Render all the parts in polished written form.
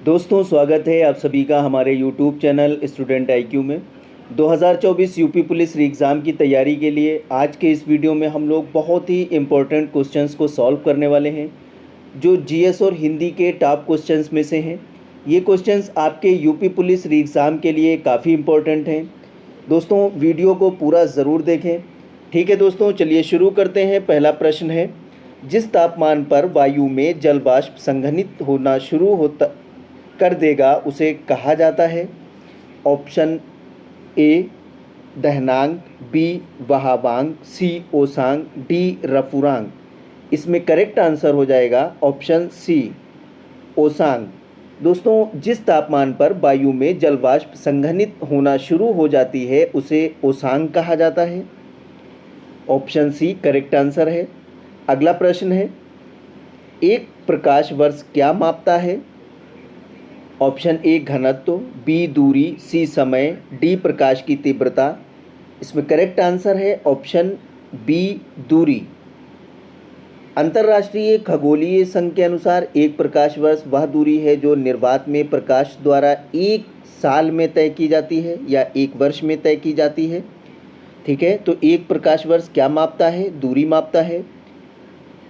दोस्तों, स्वागत है आप सभी का हमारे YouTube चैनल स्टूडेंट आईक्यू में। 2024 यूपी पुलिस री एग्ज़ाम की तैयारी के लिए आज के इस वीडियो में हम लोग बहुत ही इम्पोर्टेंट क्वेश्चंस को सॉल्व करने वाले हैं, जो जीएस और हिंदी के टॉप क्वेश्चंस में से हैं। ये क्वेश्चंस आपके यूपी पुलिस री एग्ज़ाम के लिए काफ़ी इम्पोर्टेंट हैं। दोस्तों, वीडियो को पूरा ज़रूर देखें। ठीक है दोस्तों, चलिए शुरू करते हैं। पहला प्रश्न है, जिस तापमान पर वायु में जल वाष्प संघनित होना शुरू होता कर देगा उसे कहा जाता है। ऑप्शन ए दहनांक, बी वहावांग, सी ओसांग, डी रफुरांग। इसमें करेक्ट आंसर हो जाएगा ऑप्शन सी ओसांग। दोस्तों, जिस तापमान पर वायु में जल वाष्प संघनित होना शुरू हो जाती है उसे ओसांग कहा जाता है। ऑप्शन सी करेक्ट आंसर है। अगला प्रश्न है, एक प्रकाश वर्ष क्या मापता है? ऑप्शन ए घनत्व, बी दूरी, सी समय, डी प्रकाश की तीव्रता। इसमें करेक्ट आंसर है ऑप्शन बी दूरी। अंतर्राष्ट्रीय खगोलीय संघ के अनुसार एक प्रकाश वर्ष वह दूरी है जो निर्वात में प्रकाश द्वारा एक साल में तय की जाती है या एक वर्ष में तय की जाती है। ठीक है, तो एक प्रकाश वर्ष क्या मापता है? दूरी मापता है।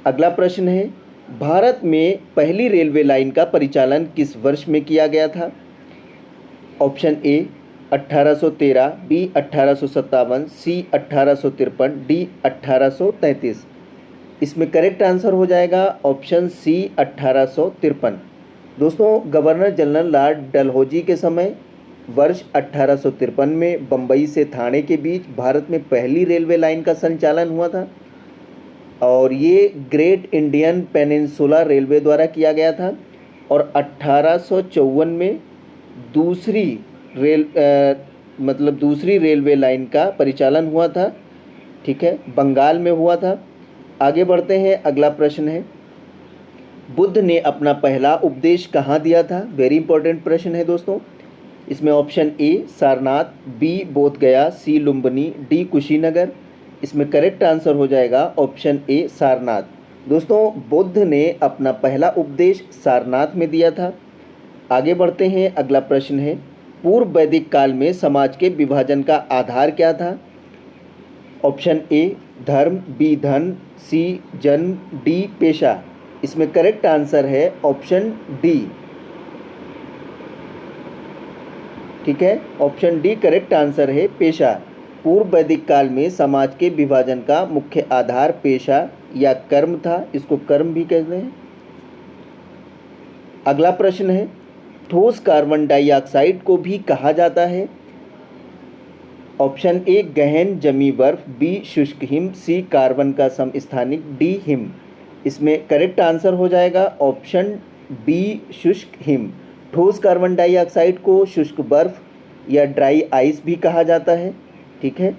अगला प्रश्न है, भारत में पहली रेलवे लाइन का परिचालन किस वर्ष में किया गया था? Option A 1813, B 1857, C 1853, D 1833। इसमें करेक्ट आंसर हो जाएगा ऑप्शन सी 1853। दोस्तों, गवर्नर जनरल लॉर्ड डलहौजी के समय वर्ष 1853 में बम्बई से ठाणे के बीच भारत में पहली रेलवे लाइन का संचालन हुआ था और ये ग्रेट इंडियन पेनिनसुला रेलवे द्वारा किया गया था। और 1854 में दूसरी रेलवे लाइन का परिचालन हुआ था। ठीक है, बंगाल में हुआ था। आगे बढ़ते हैं। अगला प्रश्न है, बुद्ध ने अपना पहला उपदेश कहाँ दिया था? वेरी इंपॉर्टेंट प्रश्न है दोस्तों। इसमें option A Sarnath, B Bodhgaya, C Lumbini, D Kushinagar. इसमें करेक्ट आंसर हो जाएगा ऑप्शन ए सारनाथ। दोस्तों, बुद्ध ने अपना पहला उपदेश सारनाथ में दिया था। आगे बढ़ते हैं। अगला प्रश्न है, पूर्व वैदिक काल में समाज के विभाजन का आधार क्या था? ऑप्शन ए धर्म, बी धन, सी जन्म, डी पेशा। इसमें करेक्ट आंसर है ऑप्शन डी। ठीक है, ऑप्शन डी करेक्ट आंसर है, पेशा। पूर्व वैदिक काल में समाज के विभाजन का मुख्य आधार पेशा या कर्म था। इसको कर्म भी कहते हैं। अगला प्रश्न है, ठोस कार्बन डाइऑक्साइड को भी कहा जाता है। ऑप्शन ए गहन जमी बर्फ, बी शुष्क हिम, सी कार्बन का समस्थानिक, डी हिम। इसमें करेक्ट आंसर हो जाएगा ऑप्शन बी शुष्क हिम। ठोस कार्बन डाइऑक्साइड को शुष्क बर्फ या ड्राई आइस भी कहा जाता है। ठीक है,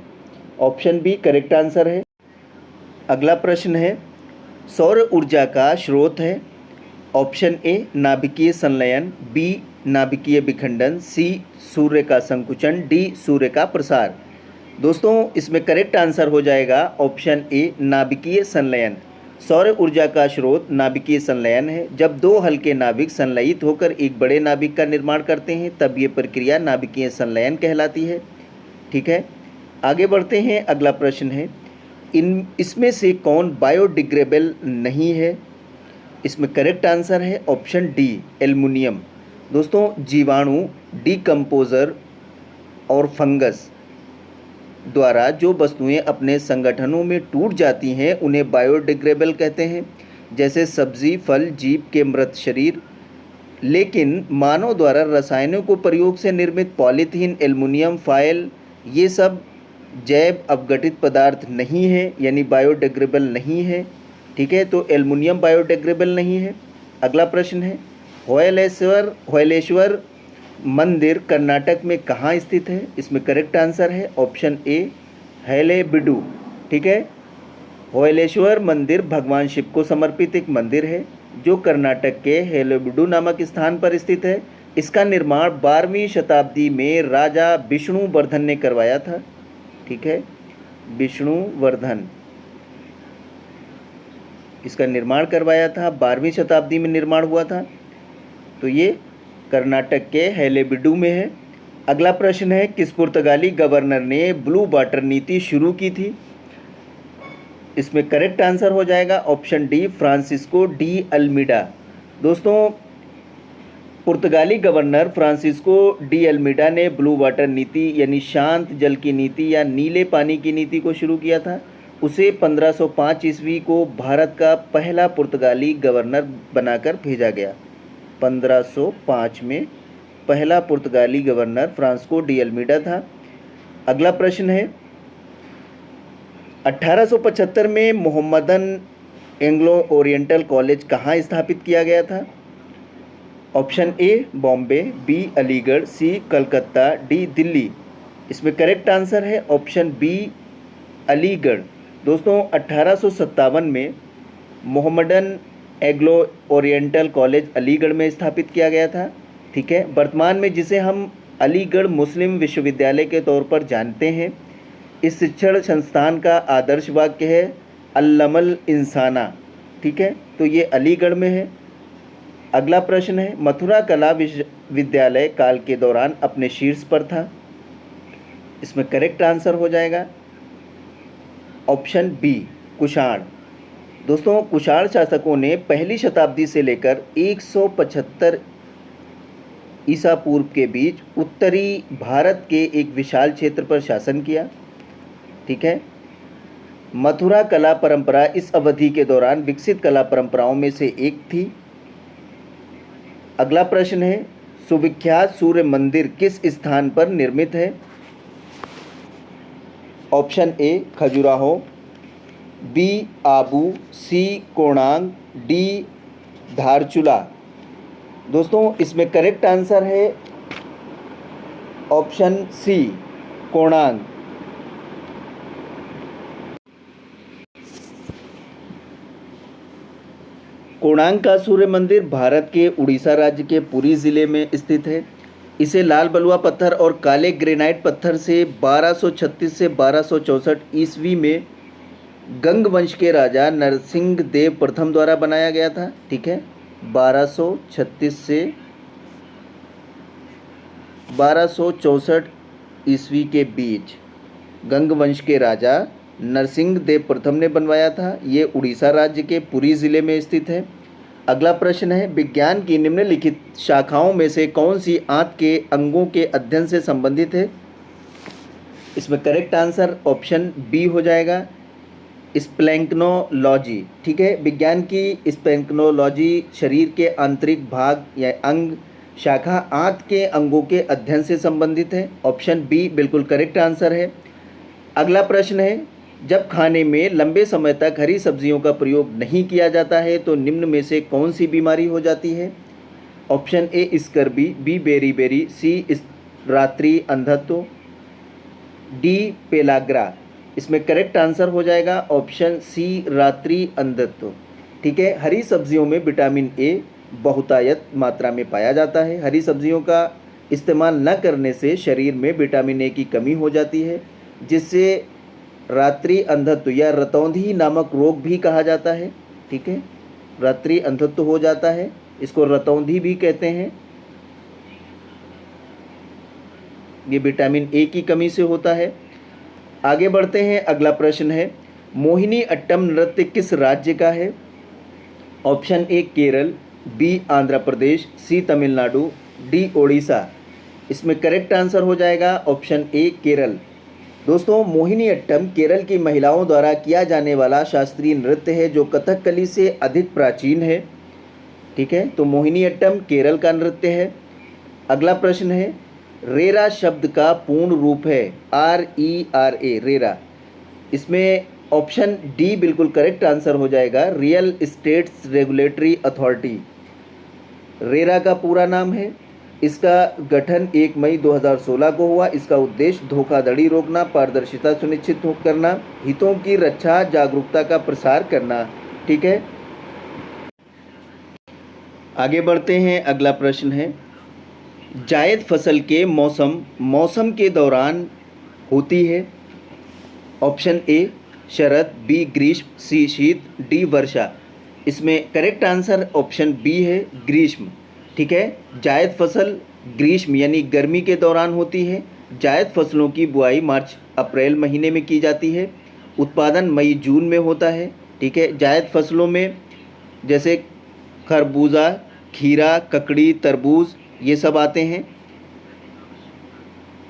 ऑप्शन बी करेक्ट आंसर है। अगला प्रश्न है, सौर ऊर्जा का स्रोत है। ऑप्शन ए नाभिकीय संलयन, बी नाभिकीय विखंडन, सी सूर्य का संकुचन, डी सूर्य का प्रसार। दोस्तों, इसमें करेक्ट आंसर हो जाएगा ऑप्शन ए नाभिकीय संलयन। सौर ऊर्जा का स्रोत नाभिकीय संलयन है। जब दो हल्के नाभिक संलयित होकर एक बड़े नाभिक का निर्माण करते हैं तब ये प्रक्रिया नाभिकीय संलयन कहलाती है। ठीक है, आगे बढ़ते हैं। अगला प्रश्न है, इसमें से कौन बायोडिग्रेडेबल नहीं है? इसमें करेक्ट आंसर है ऑप्शन डी एल्युमिनियम। दोस्तों, जीवाणु, डिकम्पोजर और फंगस द्वारा जो वस्तुएं अपने संगठनों में टूट जाती हैं उन्हें बायोडिग्रेडेबल कहते हैं, जैसे सब्जी, फल, जीव के मृत शरीर। लेकिन मानव द्वारा रसायनों को प्रयोग से निर्मित पॉलीथीन, एल्युमिनियम फॉयल, ये सब जैव अपघटित पदार्थ नहीं है, यानी बायोडिग्रेडेबल नहीं है। ठीक है, तो एल्युमिनियम बायोडिग्रेडेबल नहीं है। अगला प्रश्न है, होयलेश्वर मंदिर कर्नाटक में कहाँ स्थित है? इसमें करेक्ट आंसर है ऑप्शन ए हैलेबिडु। ठीक है, होयलेश्वर मंदिर भगवान शिव को समर्पित एक मंदिर है जो कर्नाटक के हैलेबिडु नामक स्थान पर स्थित है। इसका निर्माण 12वीं शताब्दी में राजा विष्णुवर्धन ने करवाया था। ठीक है, विष्णुवर्धन इसका निर्माण करवाया था, 12वीं शताब्दी में निर्माण हुआ था। तो ये कर्नाटक के हैलेबिडु में है। अगला प्रश्न है, किस पुर्तगाली गवर्नर ने ब्लू वाटर नीति शुरू की थी? इसमें करेक्ट आंसर हो जाएगा option D, Francisco de Almeida. दोस्तों, पुर्तगाली गवर्नर फ्रांसिस्को डी अल्मीडा ने ब्लू वाटर नीति यानी शांत जल की नीति या नीले पानी की नीति को शुरू किया था। उसे 1505 ईस्वी को भारत का पहला पुर्तगाली गवर्नर बनाकर भेजा गया। 1505 में पहला पुर्तगाली गवर्नर फ्रांसिस्को डी अल्मीडा था। अगला प्रश्न है, 1875 में मोहम्मदन एंग्लो ओरिएंटल कॉलेज कहाँ स्थापित किया गया था? Option A Bombay, B Aligarh, C Calcutta, D Delhi. इसमें करेक्ट आंसर है ऑप्शन बी अलीगढ़। दोस्तों, 1857 में Mohammedan Anglo Oriental College Aligarh में स्थापित किया गया था। ठीक है, वर्तमान में जिसे हम अलीगढ़ मुस्लिम विश्वविद्यालय के तौर पर जानते हैं। इस शिक्षण संस्थान का आदर्श वाक्य है अल्लमल इंसाना। ठीक है, तो ये अलीगढ़ में है। अगला प्रश्न है, मथुरा कला विश्वविद्यालय काल के दौरान अपने शीर्ष पर था। इसमें करेक्ट आंसर हो जाएगा ऑप्शन बी कुषाण। दोस्तों, कुषाण शासकों ने पहली शताब्दी से लेकर 175 ईसा पूर्व के बीच उत्तरी भारत के एक विशाल क्षेत्र पर शासन किया। ठीक है, मथुरा कला परंपरा इस अवधि के दौरान विकसित कला परंपराओं में से एक थी। अगला प्रश्न है, सुविख्यात सूर्य मंदिर किस स्थान पर निर्मित है? Option A Khajuraho, B Abu, C Konark, D Dharchula. दोस्तों, इसमें करेक्ट आंसर है ऑप्शन सी कोणार्क। कोणार्क का सूर्य मंदिर भारत के उड़ीसा राज्य के पुरी ज़िले में स्थित है। इसे लाल बलुआ पत्थर और काले ग्रेनाइट पत्थर से 1236 से 1264 ईस्वी में गंग वंश के राजा नरसिंह देव प्रथम द्वारा बनाया गया था। ठीक है, 1236 से 1264 ईस्वी के बीच गंग वंश के राजा नरसिंह देव प्रथम ने बनवाया था। ये उड़ीसा राज्य के पुरी ज़िले में स्थित है। अगला प्रश्न है, विज्ञान की निम्नलिखित शाखाओं में से कौन सी आंत के अंगों के अध्ययन से संबंधित है? इसमें करेक्ट आंसर ऑप्शन बी हो जाएगा स्प्लैंक्नोलॉजी। ठीक है, विज्ञान की स्प्लैंक्नोलॉजी शरीर के आंतरिक भाग या अंग शाखा आंत के अंगों के अध्ययन से संबंधित है। ऑप्शन बी बिल्कुल करेक्ट आंसर है। अगला प्रश्न है, जब खाने में लंबे समय तक हरी सब्जियों का प्रयोग नहीं किया जाता है तो निम्न में से कौन सी बीमारी हो जाती है? ऑप्शन ए स्कर्बी, बी बेरी, सी रात्रि अंधत्व, डी पेलाग्रा। इसमें करेक्ट आंसर हो जाएगा ऑप्शन सी रात्रि अंधत्व। ठीक है, हरी सब्जियों में विटामिन ए बहुतायत मात्रा में पाया जाता है। हरी सब्जियों का इस्तेमाल न करने से शरीर में विटामिन ए की कमी हो जाती है, जिससे रात्रि अंधत्व या रतौंधी नामक रोग भी कहा जाता है। ठीक है, रात्रि अंधत्व हो जाता है, इसको रतौंधी भी कहते हैं। ये विटामिन ए की कमी से होता है। आगे बढ़ते हैं, अगला प्रश्न है, मोहिनी अट्टम नृत्य किस राज्य का है? Option A Kerala, B Andhra Pradesh, C Tamil Nadu, D Odisha. इसमें करेक्ट आंसर हो जाएगा ऑप्शन ए केरल। दोस्तों, मोहिनी अट्टम केरल की महिलाओं द्वारा किया जाने वाला शास्त्रीय नृत्य है जो कथकली से अधिक प्राचीन है। ठीक है, तो मोहिनी अट्टम केरल का नृत्य है। अगला प्रश्न है, रेरा शब्द का पूर्ण रूप है RERA, रेरा। इसमें ऑप्शन डी बिल्कुल करेक्ट आंसर हो जाएगा, real estates regulatory authority. RERA का पूरा नाम है। इसका गठन 1 मई 2016 को हुआ। इसका उद्देश्य धोखाधड़ी रोकना, पारदर्शिता सुनिश्चित करना, हितों की रक्षा, जागरूकता का प्रसार करना। ठीक है, आगे बढ़ते हैं, अगला प्रश्न है, जायद फसल के मौसम के दौरान होती है। ऑप्शन ए शरद, बी ग्रीष्म, सी शीत, डी वर्षा। इसमें करेक्ट आंसर ऑप्शन बी है ग्रीष्म। ठीक है। जायद फसल ग्रीष्म यानी गर्मी के दौरान होती है। जायद फसलों की बुआई मार्च अप्रैल महीने में की जाती है। उत्पादन मई जून में होता है। ठीक है। जायद फसलों में जैसे खरबूजा, खीरा, ककड़ी, तरबूज ये सब आते हैं।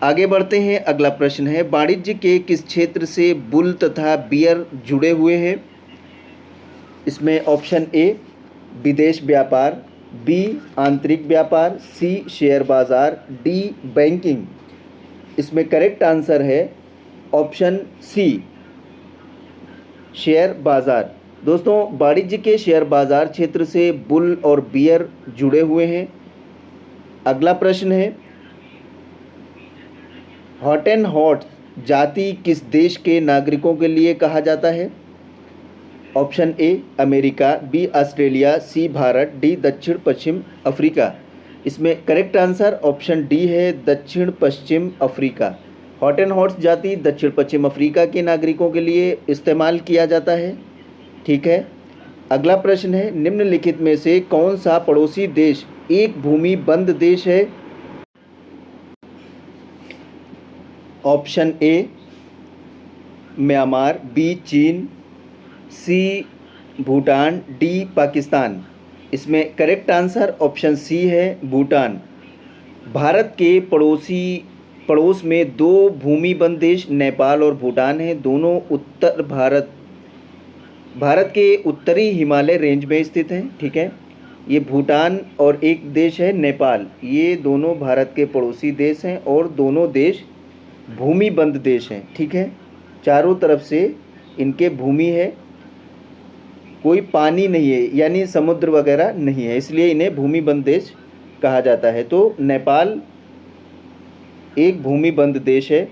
आगे बढ़ते हैं। अगला प्रश्न है, वाणिज्य के किस क्षेत्र से बुल तथा बियर जुड़े हुए हैं? इसमें ऑप्शन ए विदेश व्यापार, बी आंतरिक व्यापार, सी शेयर बाजार, डी बैंकिंग। इसमें करेक्ट आंसर है ऑप्शन सी शेयर बाजार। दोस्तों, वाणिज्य के शेयर बाजार क्षेत्र से बुल और बियर जुड़े हुए हैं। अगला प्रश्न है, हॉटेनहॉट्स जाति किस देश के नागरिकों के लिए कहा जाता है? Option A America, B Australia, C Bharat, D दक्षिण पश्चिम अफ्रीका। इसमें करेक्ट आंसर ऑप्शन डी है दक्षिण पश्चिम अफ्रीका। हॉटेनहॉट्स जाति दक्षिण पश्चिम अफ्रीका के नागरिकों के लिए इस्तेमाल किया जाता है। ठीक है। अगला प्रश्न है, निम्नलिखित में से कौन सा पड़ोसी देश एक भूमि बंद देश है? ऑप्शन ए म्यांमार, बी चीन, सी भूटान, डी पाकिस्तान। इसमें करेक्ट आंसर ऑप्शन सी है भूटान। भारत के पड़ोस में दो भूमिबंध देश नेपाल और भूटान हैं। दोनों उत्तर भारत के उत्तरी हिमालय रेंज में स्थित हैं। ठीक है। ये भूटान और एक देश है नेपाल, ये दोनों भारत के पड़ोसी देश हैं और दोनों देश भूमिबंध देश हैं। ठीक है। चारों तरफ से इनके भूमि है, कोई पानी नहीं है यानी समुद्र वगैरह नहीं है, इसलिए इन्हें भूमिबंध देश कहा जाता है। तो नेपाल एक भूमिबंध देश है।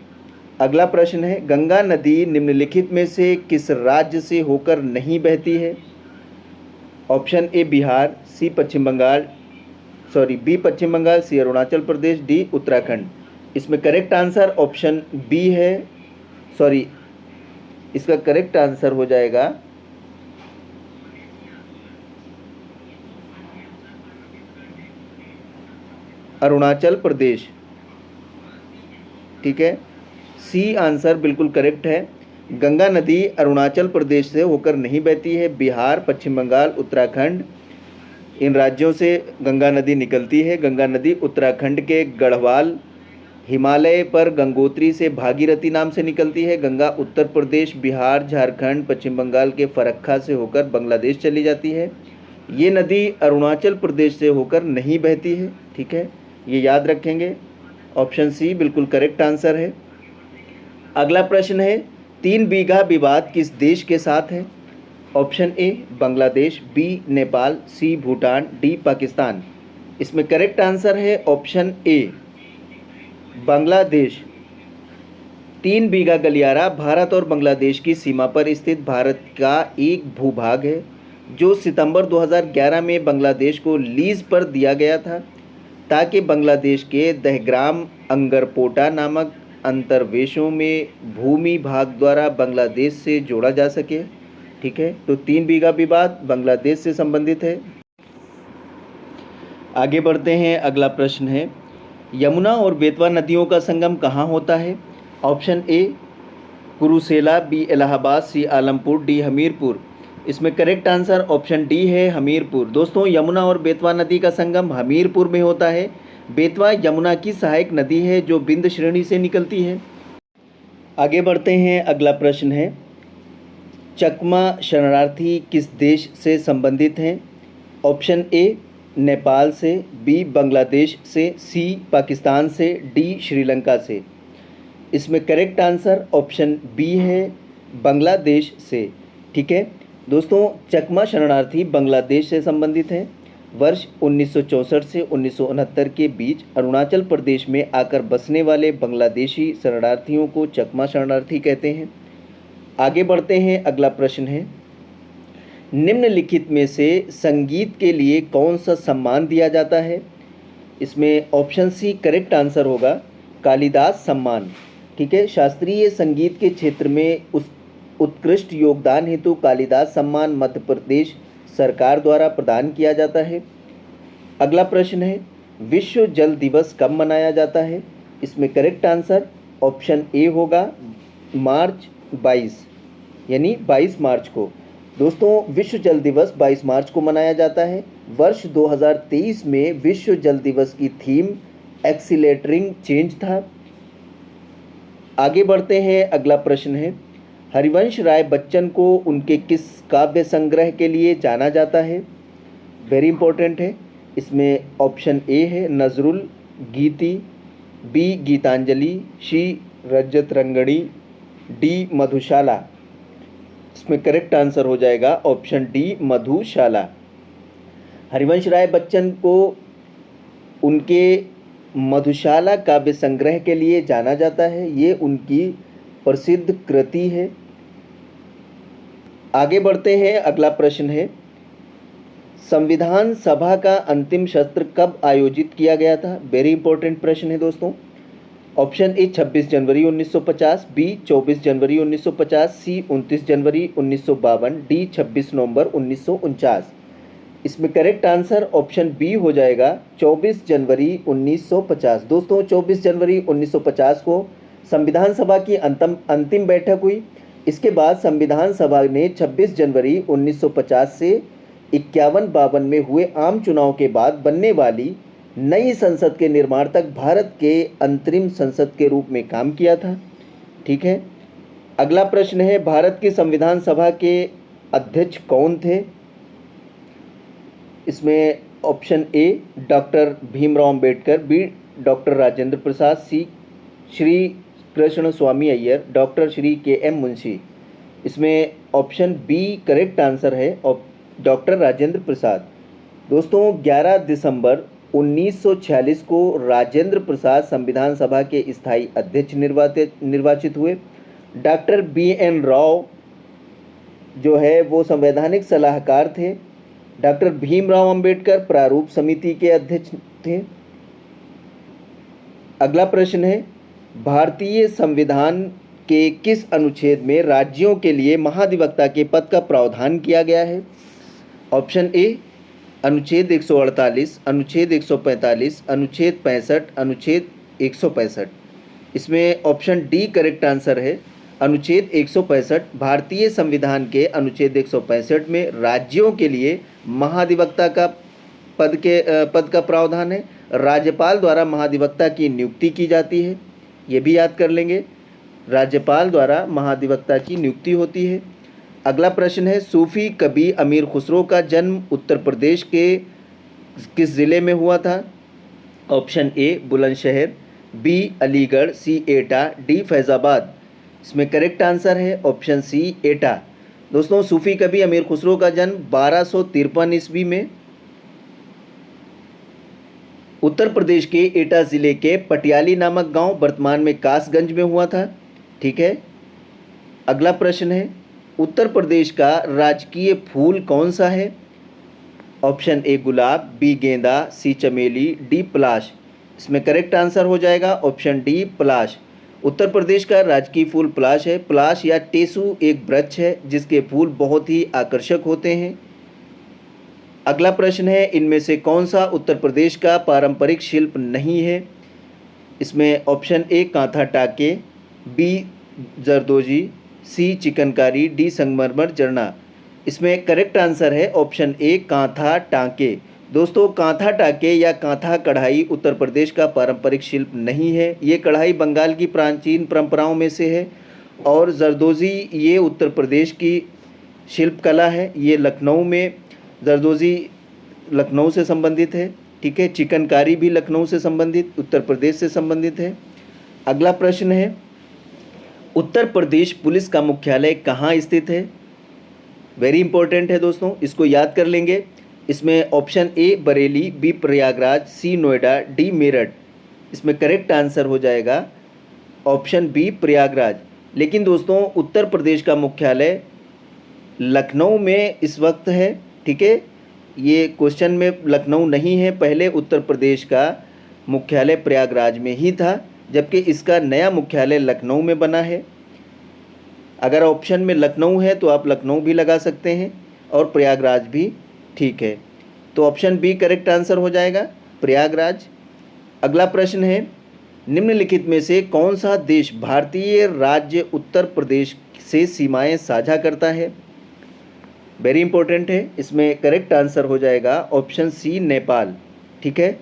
अगला प्रश्न है, गंगा नदी निम्नलिखित में से किस राज्य से होकर नहीं बहती है? Option A Bihar, B Paschim Bangal, C Arunachal Pradesh, D Uttarakhand. इसमें करेक्ट आंसर ऑप्शन बी है, इसका करेक्ट आंसर हो जाएगा अरुणाचल प्रदेश। ठीक है। सी आंसर बिल्कुल करेक्ट है। गंगा नदी अरुणाचल प्रदेश से होकर नहीं बहती है। बिहार, पश्चिम बंगाल, उत्तराखंड इन राज्यों से गंगा नदी निकलती है। गंगा नदी उत्तराखंड के गढ़वाल हिमालय पर गंगोत्री से भागीरथी नाम से निकलती है। गंगा उत्तर प्रदेश, बिहार, झारखंड, पश्चिम बंगाल के फरक्का से होकर बांग्लादेश चली जाती है। ये नदी अरुणाचल प्रदेश से होकर नहीं बहती है। ठीक है, ये याद रखेंगे। ऑप्शन सी बिल्कुल करेक्ट आंसर है। अगला प्रश्न है, 3 बीघा विवाद किस देश के साथ है? Option A Bangladesh, B Nepal, C Bhutan, D Pakistan. इसमें करेक्ट आंसर है ऑप्शन ए बांग्लादेश। 3 बीघा गलियारा भारत और बांग्लादेश की सीमा पर स्थित भारत का एक भूभाग है जो सितंबर 2011 में बांग्लादेश को लीज पर दिया गया था ताकि बांग्लादेश के दहग्राम अंगरपोटा नामक अंतर्वेशों में भूमि भाग द्वारा बांग्लादेश से जोड़ा जा सके। ठीक है, तो 3 बीघा विवाद बांग्लादेश से संबंधित है। आगे बढ़ते हैं। अगला प्रश्न है, यमुना और बेतवा नदियों का संगम कहाँ होता है? Option A Kursela, B Allahabad, C Alampur, D Hamirpur. इसमें करेक्ट आंसर ऑप्शन डी है हमीरपुर। दोस्तों, यमुना और बेतवा नदी का संगम हमीरपुर में होता है। बेतवा यमुना की सहायक नदी है जो बिंद श्रेणी से निकलती है। आगे बढ़ते हैं। अगला प्रश्न है, चकमा शरणार्थी किस देश से संबंधित हैं? ऑप्शन ए नेपाल से, बी बांग्लादेश से, सी पाकिस्तान से, डी श्रीलंका से। इसमें करेक्ट आंसर ऑप्शन बी है बांग्लादेश से। ठीक है दोस्तों, चकमा शरणार्थी बांग्लादेश से संबंधित हैं। वर्ष 1964 से 1969 के बीच अरुणाचल प्रदेश में आकर बसने वाले बांग्लादेशी शरणार्थियों को चकमा शरणार्थी कहते हैं। आगे बढ़ते हैं। अगला प्रश्न है, निम्नलिखित में से संगीत के लिए कौन सा सम्मान दिया जाता है? इसमें ऑप्शन सी करेक्ट आंसर होगा कालिदास सम्मान। ठीक है, शास्त्रीय संगीत के क्षेत्र में उत्कृष्ट योगदान हेतु कालिदास सम्मान मध्य प्रदेश सरकार द्वारा प्रदान किया जाता है। अगला प्रश्न है, विश्व जल दिवस कब मनाया जाता है? इसमें करेक्ट आंसर ऑप्शन ए होगा मार्च 22, यानी 22 मार्च को। दोस्तों, विश्व जल दिवस 22 मार्च को मनाया जाता है। वर्ष 2023 में विश्व जल दिवस की थीम एक्सीलेटरिंग चेंज था। आगे बढ़ते हैं, अगला प्रश्न है, हरिवंश राय बच्चन को उनके किस काव्य संग्रह के लिए जाना जाता है? वेरी इंपॉर्टेंट है। इसमें ऑप्शन ए है नजरुल गीति, बी गीतांजलि, सी रजत रंगड़ी, डी मधुशाला। इसमें करेक्ट आंसर हो जाएगा ऑप्शन डी मधुशाला। हरिवंश राय बच्चन को उनके मधुशाला काव्य संग्रह के लिए जाना जाता है। ये उनकी प्रसिद्ध कृति है। आगे बढ़ते हैं, अगला प्रश्न है, संविधान सभा का अंतिम सत्र कब आयोजित किया गया था? वेरी इंपॉर्टेंट प्रश्न है दोस्तों। ऑप्शन ए 26 जनवरी 1950, बी 24 जनवरी 1950, सी 29 जनवरी 1952, डी 26 नवंबर 1949। इसमें करेक्ट आंसर ऑप्शन बी हो जाएगा 24 जनवरी 1950। दोस्तों, 24 जनवरी 1950 को संविधान सभा की अंतिम बैठक हुई। इसके बाद संविधान सभा ने 26 जनवरी 1950 से 51-52 में हुए आम चुनाव के बाद बनने वाली नई संसद के निर्माण तक भारत के अंतरिम संसद के रूप में काम किया था। ठीक है। अगला प्रश्न है, भारत की संविधान सभा के अध्यक्ष कौन थे? इसमें option A doctor Bhimrao Ambedkar, B doctor Rajendra Prasad, C Shri Krishna Swami Iyer, doctor Shri KM. Munshi. इसमें ऑप्शन बी करेक्ट आंसर है डॉक्टर राजेंद्र प्रसाद। दोस्तों, 11 दिसंबर 1946 को राजेंद्र प्रसाद संविधान सभा के स्थायी अध्यक्ष निर्वाचित हुए। Doctor BN. राव जो है वो संवैधानिक सलाहकार थे। डॉक्टर भीमराव अंबेडकर प्रारूप समिति के अध्यक्ष थे। अगला प्रश्न है, भारतीय संविधान के किस अनुच्छेद में राज्यों के लिए महाधिवक्ता के पद का प्रावधान किया गया है? ऑप्शन ए अनुच्छेद 148, अनुच्छेद 145, अनुच्छेद 65, अनुच्छेद 165। इसमें ऑप्शन डी करेक्ट आंसर है अनुच्छेद 165। भारतीय संविधान के अनुच्छेद 165 में राज्यों के लिए महाधिवक्ता का पद का प्रावधान है। राज्यपाल द्वारा महाधिवक्ता की नियुक्ति की जाती है, ये भी याद कर लेंगे। राज्यपाल द्वारा महाधिवक्ता की नियुक्ति होती है। अगला प्रश्न है, सूफी कवि अमीर खुसरो का जन्म उत्तर प्रदेश के किस ज़िले में हुआ था? Option A Bulandshahr, B Aligarh, C Etah, D Faizabad. इसमें करेक्ट आंसर है ऑप्शन सी एटा। दोस्तों, सूफी कवि अमीर खुसरो का जन्म 1253 ईस्वी में उत्तर प्रदेश के एटा ज़िले के पटियाली नामक गांव, वर्तमान में कासगंज में हुआ था। ठीक है। अगला प्रश्न है, उत्तर प्रदेश का राजकीय फूल कौन सा है? ऑप्शन ए गुलाब, बी गेंदा, सी चमेली, डी पलाश। इसमें करेक्ट आंसर हो जाएगा ऑप्शन डी पलाश। उत्तर प्रदेश का राजकीय फूल पलाश है। पलाश या टेसू एक वृक्ष है जिसके फूल बहुत ही आकर्षक होते हैं। अगला प्रश्न है, इनमें से कौन सा उत्तर प्रदेश का पारंपरिक शिल्प नहीं है? इसमें ऑप्शन ए कांथा टाके, बी जरदोजी, सी चिकनकारी, डी संगमरमर जरना। इसमें करेक्ट आंसर है ऑप्शन ए कांथा टाके। दोस्तों, कांथा टाके या कांथा कढ़ाई उत्तर प्रदेश का पारंपरिक शिल्प नहीं है। ये कढ़ाई बंगाल की प्राचीन परंपराओं में से है। और जरदोजी ये उत्तर प्रदेश की शिल्प कला है। ये लखनऊ में जरदोजी लखनऊ से संबंधित है। ठीक है। चिकनकारी भी लखनऊ से संबंधित, उत्तर प्रदेश से संबंधित है। अगला प्रश्न है, उत्तर प्रदेश पुलिस का मुख्यालय कहाँ स्थित है? वेरी इंपॉर्टेंट है दोस्तों, इसको याद कर लेंगे। इसमें option A Bareilly, B Prayagraj, C Noida, D Meerut. इसमें करेक्ट आंसर हो जाएगा ऑप्शन बी प्रयागराज। लेकिन दोस्तों, उत्तर प्रदेश का मुख्यालय लखनऊ में इस वक्त है। ठीक है। ये क्वेश्चन में लखनऊ नहीं है, पहले उत्तर प्रदेश का मुख्यालय प्रयागराज में ही था, जबकि इसका नया मुख्यालय लखनऊ में बना है। अगर ऑप्शन में लखनऊ है तो आप लखनऊ भी लगा सकते हैं और प्रयागराज भी ठीक है। तो ऑप्शन बी करेक्ट आंसर हो जाएगा, प्रयागराज। अगला प्रश्न है, निम्नलिखित में से कौन सा देश भारतीय राज्य उत्तर प्रदेश से सीमाएं साझा करता है? वेरी इंपॉर्टेंट है, इसमें करेक्ट आंसर हो जाएगा ऑप्शन सी, नेपाल। ठीक है,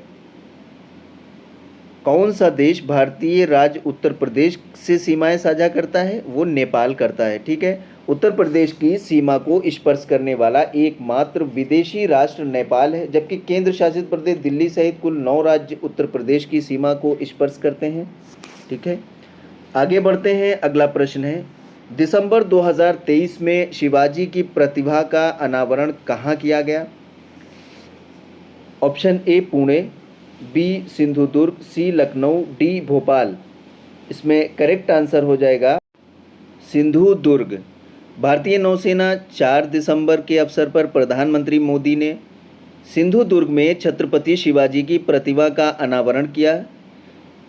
कौन सा देश भारतीय राज्य उत्तर प्रदेश से सीमाएं साझा करता है? वो नेपाल करता है। ठीक है, उत्तर प्रदेश की सीमा को स्पर्श करने वाला एकमात्र विदेशी राष्ट्र नेपाल है, जबकि केंद्र शासित प्रदेश दिल्ली सहित कुल 9 राज्य उत्तर प्रदेश की सीमा को स्पर्श करते हैं। ठीक है, आगे बढ़ते हैं। अगला प्रश्न है, दिसंबर 2023 में शिवाजी की प्रतिभा का अनावरण कहाँ किया गया? Option A Pune, B Sindhudurg, C Lucknow, D Bhopal. इसमें करेक्ट आंसर हो जाएगा सिंधुदुर्ग। भारतीय नौसेना 4 दिसंबर के अवसर पर प्रधानमंत्री मोदी ने सिंधुदुर्ग में छत्रपति शिवाजी की प्रतिभा का अनावरण किया।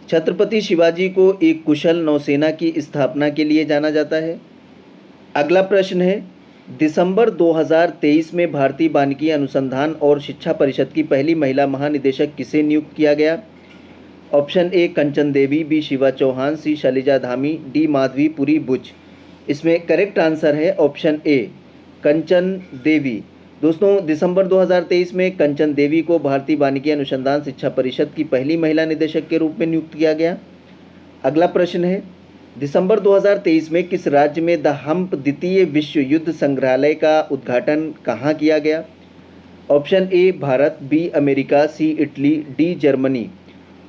छत्रपति शिवाजी को एक कुशल नौसेना की स्थापना के लिए जाना जाता है। अगला प्रश्न है, दिसंबर 2023 में भारतीय वानिकी अनुसंधान और शिक्षा परिषद की पहली महिला महानिदेशक किसे नियुक्त किया गया? Option A Kanchan Devi, B Shiva Chauhan, C Shailaja Dhami, D Madhavi Puri Buch. इसमें करेक्ट आंसर है ऑप्शन ए, कंचन देवी। दोस्तों, दिसंबर 2023 में कंचन देवी को भारतीय वानिकी अनुसंधान शिक्षा परिषद की पहली महिला निदेशक के रूप में नियुक्त किया गया। अगला प्रश्न है, दिसंबर 2023 में किस राज्य में द हम्प द्वितीय विश्व युद्ध संग्रहालय का उद्घाटन कहाँ किया गया? Option A Bharat, B America, C Italy, D Germany.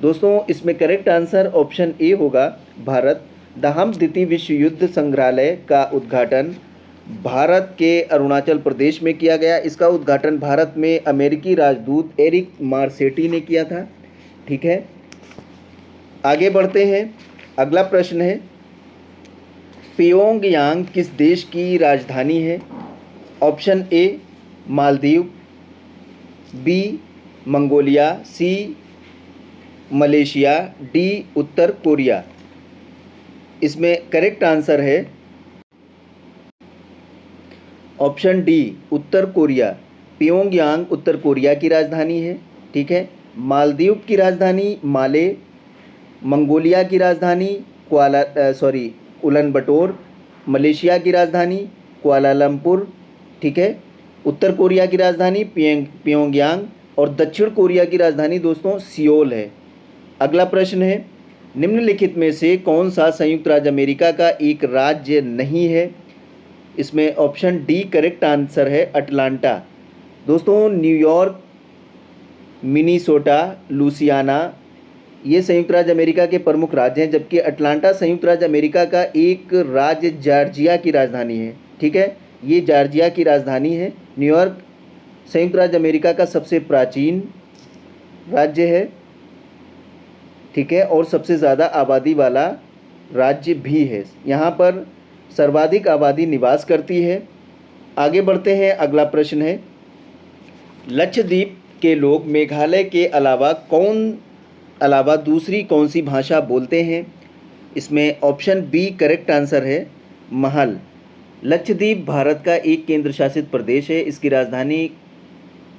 दोस्तों, इसमें करेक्ट आंसर ऑप्शन ए होगा, भारत। द हम्प द्वितीय विश्व युद्ध संग्रहालय का उद्घाटन भारत के अरुणाचल प्रदेश में किया गया। इसका उद्घाटन भारत में अमेरिकी राजदूत एरिक मार्सेटी ने किया था। ठीक है, आगे बढ़ते हैं। अगला प्रश्न है, प्योंगयांग किस देश की राजधानी है? Option A Maldives, B Mongolia, C Malaysia, D उत्तर कोरिया। इसमें करेक्ट आंसर है ऑप्शन डी, उत्तर कोरिया। प्योंगयांग उत्तर कोरिया की राजधानी है। ठीक है, मालदीव की राजधानी माले, मंगोलिया की राजधानी उलन बटोर, मलेशिया की राजधानी कुआलालंपुर। ठीक है, उत्तर कोरिया की राजधानी प्योंगयांग और दक्षिण कोरिया की राजधानी दोस्तों सियोल है। अगला प्रश्न है, निम्नलिखित में से कौन सा संयुक्त राज्य अमेरिका का एक राज्य नहीं है? इसमें ऑप्शन डी करेक्ट आंसर है, अटलांटा। दोस्तों, न्यूयॉर्क, मिनीसोटा, लुसियाना ये संयुक्त राज्य अमेरिका के प्रमुख राज्य हैं, जबकि अटलांटा संयुक्त राज्य अमेरिका का एक राज्य जॉर्जिया की राजधानी है। ठीक है, ये जॉर्जिया की राजधानी है। न्यूयॉर्क संयुक्त राज्य अमेरिका का सबसे प्राचीन राज्य है। ठीक है, और सबसे ज़्यादा आबादी वाला राज्य भी है। यहाँ पर सर्वाधिक आबादी निवास करती है। आगे बढ़ते हैं। अगला प्रश्न है, लक्षद्वीप के लोग मेघालय के अलावा दूसरी कौन सी भाषा बोलते हैं? इसमें ऑप्शन बी करेक्ट आंसर है, महल। लक्षद्वीप भारत का एक केंद्र शासित प्रदेश है। इसकी राजधानी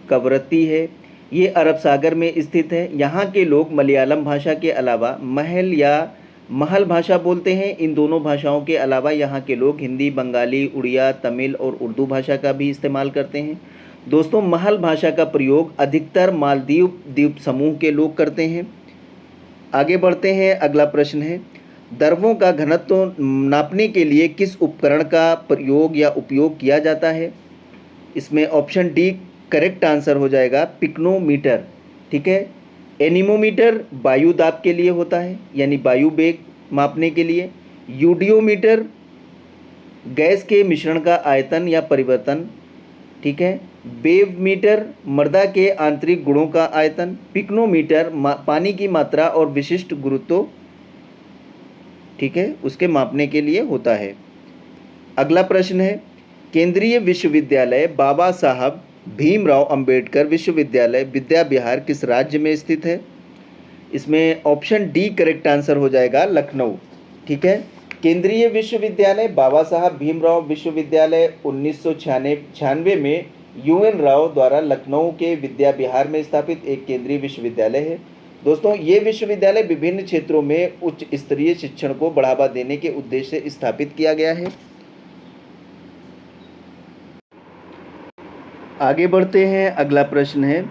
कवरत्ती है। ये अरब सागर में स्थित है। यहाँ के लोग मलयालम भाषा के अलावा महल या महल भाषा बोलते हैं। इन दोनों भाषाओं के अलावा यहाँ के लोग हिंदी, बंगाली, उड़िया, तमिल और उर्दू भाषा का भी इस्तेमाल करते हैं। दोस्तों, महल भाषा का प्रयोग अधिकतर मालदीव द्वीप समूह के लोग करते हैं। आगे बढ़ते हैं। अगला प्रश्न है, द्रवों का घनत्व नापने के लिए किस उपकरण का प्रयोग या उपयोग किया जाता है? इसमें ऑप्शन डी करेक्ट आंसर हो जाएगा, पिक्नोमीटर। ठीक है, एनीमोमीटर वायु दाब के लिए होता है, यानी वायु वेग मापने के लिए। यूडियोमीटर गैस के मिश्रण का आयतन या परिवर्तन। ठीक है, बेवमीटर मृदा के आंतरिक गुणों का आयतन। पिक्नोमीटर पानी की मात्रा और विशिष्ट गुरुत्व, ठीक है, उसके मापने के लिए होता है। अगला प्रश्न है, केंद्रीय विश्वविद्यालय बाबा साहब भीमराव अंबेडकर विश्वविद्यालय विद्या विहार किस राज्य में स्थित है? इसमें ऑप्शन डी करेक्ट आंसर हो जाएगा, लखनऊ। ठीक है, केंद्रीय विश्वविद्यालय बाबा साहब भीमराव विश्वविद्यालय 1996 में UN राव द्वारा लखनऊ के विद्या विहार में स्थापित एक केंद्रीय विश्वविद्यालय है। दोस्तों, ये विश्वविद्यालय विभिन्न क्षेत्रों में उच्च स्तरीय शिक्षण को बढ़ावा देने के उद्देश्य से स्थापित किया गया है। आगे बढ़ते हैं। अगला प्रश्न है,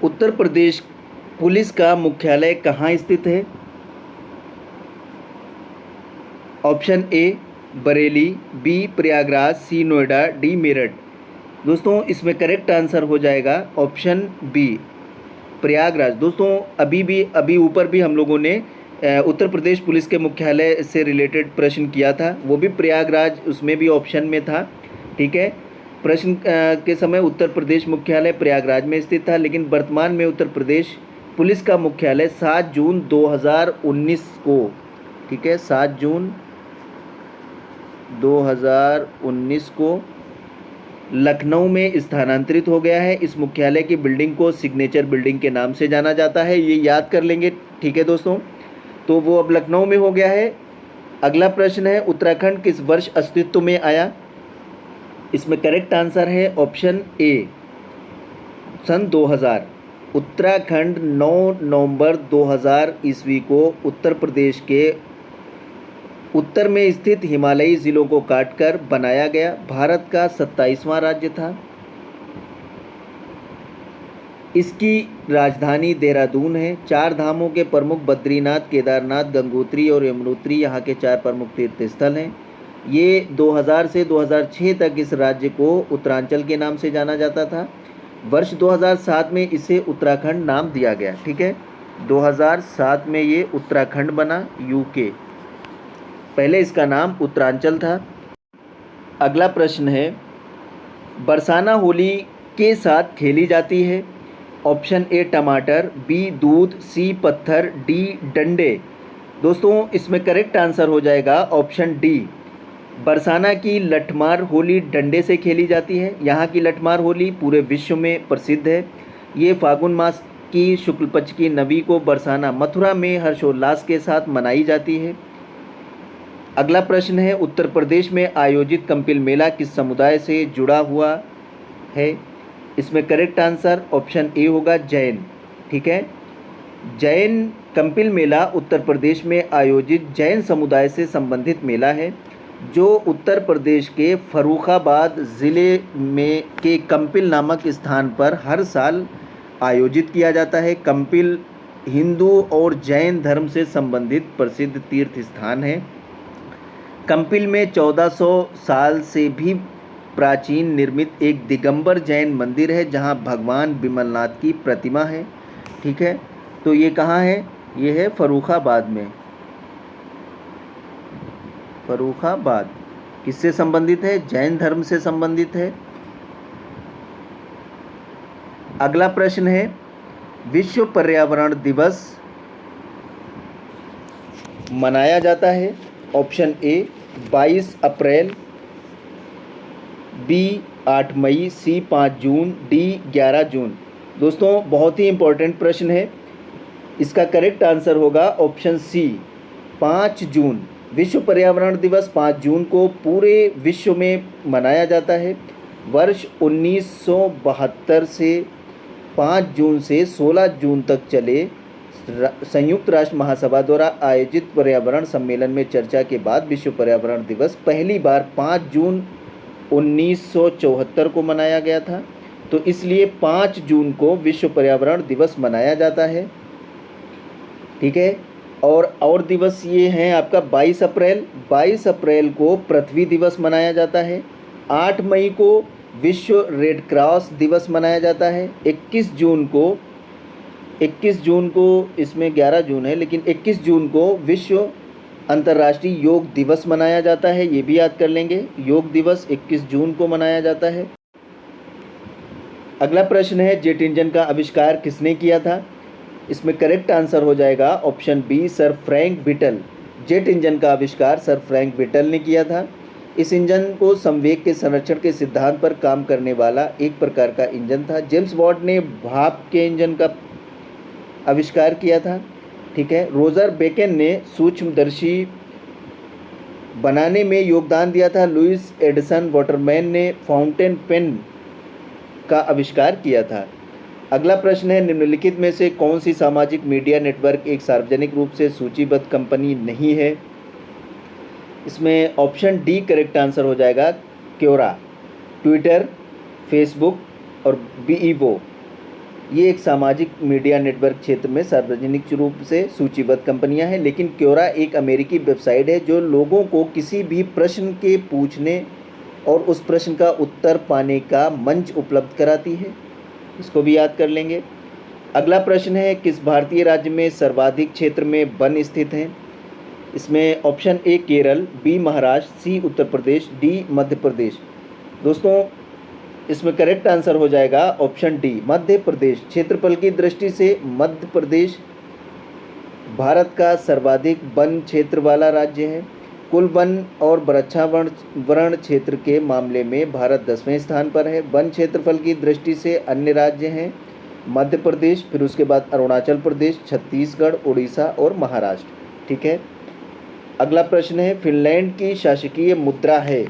उत्तर प्रदेश पुलिस का मुख्यालय कहाँ स्थित है? Option A Bareilly, B Prayagraj, C Noida, D Meerut. दोस्तों, इसमें करेक्ट आंसर हो जाएगा ऑप्शन बी प्रयागराज। दोस्तों, अभी ऊपर भी हम लोगों ने उत्तर प्रदेश पुलिस के मुख्यालय से रिलेटेड प्रश्न किया था, वो भी प्रयागराज उसमें भी ऑप्शन में था। ठीक है, प्रश्न के समय उत्तर प्रदेश मुख्यालय प्रयागराज में स्थित था, लेकिन वर्तमान में उत्तर प्रदेश पुलिस का मुख्यालय 7 जून 2019 को, ठीक है, 7 जून 2019 को लखनऊ में स्थानांतरित हो गया है। इस मुख्यालय की बिल्डिंग को सिग्नेचर बिल्डिंग के नाम से जाना जाता है, ये याद कर लेंगे। ठीक है दोस्तों, तो वो अब लखनऊ में हो गया है। अगला प्रश्न है, उत्तराखंड किस वर्ष अस्तित्व में आया? इसमें करेक्ट आंसर है ऑप्शन ए सन 2000। उत्तराखंड 9 नवंबर 2000 ईस्वी को उत्तर प्रदेश के उत्तर में स्थित हिमालयी ज़िलों को काटकर बनाया गया भारत का 27वां राज्य था। इसकी राजधानी देहरादून है। 4 धामों के प्रमुख बद्रीनाथ, केदारनाथ, गंगोत्री और यमुनोत्री यहाँ के 4 प्रमुख तीर्थ स्थल हैं। ये 2000 से 2006 तक इस राज्य को उत्तरांचल के नाम से जाना जाता था। वर्ष 2007 में इसे उत्तराखंड नाम दिया गया। ठीक है, 2007 में ये उत्तराखंड बना, यूके। पहले इसका नाम उत्तरांचल था। अगला प्रश्न है, बरसाना होली के साथ खेली जाती है? ऑप्शन ए टमाटर, बी दूध, सी पत्थर, डी डंडे। दोस्तों, इसमें करेक्ट आंसर हो जाएगा ऑप्शन डी। बरसाना की लठमार होली डंडे से खेली जाती है। यहाँ की लठमार होली पूरे विश्व में प्रसिद्ध है। ये फागुन मास की शुक्ल पक्ष की नवी को बरसाना मथुरा में हर्षोल्लास के साथ मनाई जाती है। अगला प्रश्न है, उत्तर प्रदेश में आयोजित कंपिल मेला किस समुदाय से जुड़ा हुआ है? इसमें करेक्ट आंसर ऑप्शन ए होगा जैन। ठीक है, जैन कंपिल मेला उत्तर प्रदेश में आयोजित जैन समुदाय से संबंधित मेला है, जो उत्तर प्रदेश के फर्रुखाबाद ज़िले में के कंपिल नामक स्थान पर हर साल आयोजित किया जाता है। कंपिल हिंदू और जैन धर्म से संबंधित प्रसिद्ध तीर्थ स्थान है। कंपिल में 1400 साल से भी प्राचीन निर्मित एक दिगंबर जैन मंदिर है, जहां भगवान विमलनाथ की प्रतिमा है। ठीक है, तो ये कहाँ है? ये है फर्रुखाबाद में। फर्रुखाबाद किससे संबंधित है? जैन धर्म से संबंधित है। अगला प्रश्न है, विश्व पर्यावरण दिवस मनाया जाता है। ऑप्शन ए 22 अप्रैल, बी 8 मई, सी 5 जून, डी 11 जून। दोस्तों, बहुत ही इम्पोर्टेंट प्रश्न है। इसका करेक्ट आंसर होगा ऑप्शन सी 5 जून। विश्व पर्यावरण दिवस 5 जून को पूरे विश्व में मनाया जाता है। वर्ष 1972 से 5 जून से 16 जून तक चले संयुक्त राष्ट्र महासभा द्वारा आयोजित पर्यावरण सम्मेलन में चर्चा के बाद विश्व पर्यावरण दिवस पहली बार 5 जून 1974 को मनाया गया था। तो इसलिए 5 जून को विश्व पर्यावरण दिवस मनाया जाता है। ठीक है, और दिवस ये हैं आपका 22 अप्रैल। 22 अप्रैल को पृथ्वी दिवस मनाया जाता है। 8 मई को विश्व रेड क्रॉस दिवस मनाया जाता है। 21 जून को इसमें 11 जून है, लेकिन 21 जून को विश्व अंतर्राष्ट्रीय योग दिवस मनाया जाता है। ये भी याद कर लेंगे, योग दिवस 21 जून को मनाया जाता है। अगला प्रश्न है, जेट इंजन का आविष्कार किसने किया था? इसमें करेक्ट आंसर हो जाएगा option B sir Frank Whittle. Jet engine का आविष्कार सर फ्रैंक व्हिटल ने किया था। इस इंजन को संवेग के संरक्षण के सिद्धांत पर काम करने वाला एक प्रकार का इंजन था। जेम्स वॉट ने भाप के इंजन का आविष्कार किया था। ठीक है, रोजर बेकन ने सूक्ष्मदर्शी बनाने में योगदान दिया था। लुइस एडिसन वाटरमैन ने फाउंटेन पेन का आविष्कार किया था। अगला प्रश्न है, निम्नलिखित में से कौन सी सामाजिक मीडिया नेटवर्क एक सार्वजनिक रूप से सूचीबद्ध कंपनी नहीं है? इसमें ऑप्शन डी करेक्ट आंसर हो जाएगा, क्योरा। ट्विटर, फेसबुक और बीईवो ये एक सामाजिक मीडिया नेटवर्क क्षेत्र में सार्वजनिक रूप से सूचीबद्ध कंपनियां हैं, लेकिन क्योरा एक अमेरिकी वेबसाइट है जो लोगों को किसी भी प्रश्न के पूछने और उस प्रश्न का उत्तर पाने का मंच उपलब्ध कराती है। इसको भी याद कर लेंगे। अगला प्रश्न है, किस भारतीय राज्य में सर्वाधिक क्षेत्र में वन स्थित हैं? इसमें option A Kerala, B Maharashtra, C Uttar Pradesh, D Madhya Pradesh. दोस्तों इसमें करेक्ट आंसर हो जाएगा ऑप्शन डी मध्य प्रदेश। क्षेत्रफल की दृष्टि से मध्य प्रदेश भारत का सर्वाधिक वन क्षेत्र वाला राज्य है। कुल वन और वृक्षावरण क्षेत्र के मामले में भारत 10वें स्थान पर है। वन क्षेत्रफल की दृष्टि से अन्य राज्य हैं मध्य प्रदेश, फिर उसके बाद अरुणाचल प्रदेश, छत्तीसगढ़, उड़ीसा और महाराष्ट्र। ठीक है। अगला प्रश्न है, फिनलैंड की शासकीय मुद्रा है?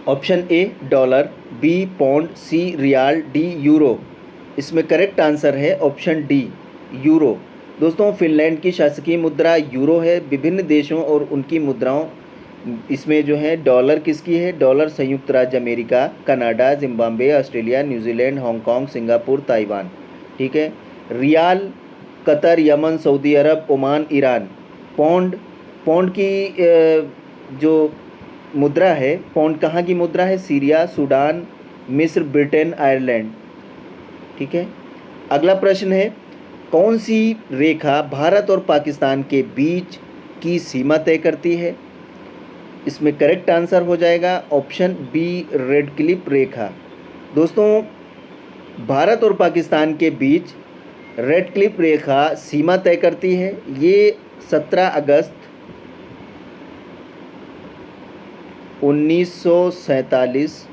Option A dollar, B pound, C riyal, D euro. इसमें करेक्ट आंसर है ऑप्शन डी यूरो। दोस्तों फिनलैंड की शासकीय मुद्रा यूरो है। विभिन्न देशों और उनकी मुद्राओं इसमें जो है डॉलर किसकी है? डॉलर संयुक्त राज्य America, Canada, Zimbabwe, Australia, New Zealand, Hong Kong, Singapore, Taiwan. ठीक है। रियाल कतर, यमन, सऊदी अरब, ओमान, ईरान। पौंड की जो मुद्रा है, पौंड कहाँ की मुद्रा है? सीरिया, सूडान, मिस्र, ब्रिटेन, आयरलैंड। ठीक है। अगला प्रश्न है, कौन सी रेखा भारत और पाकिस्तान के बीच की सीमा तय करती है? इसमें करेक्ट आंसर हो जाएगा ऑप्शन बी रेड क्लिफ रेखा। दोस्तों भारत और पाकिस्तान के बीच रेड क्लिफ रेखा सीमा तय करती है। ये 17 अगस्त 1947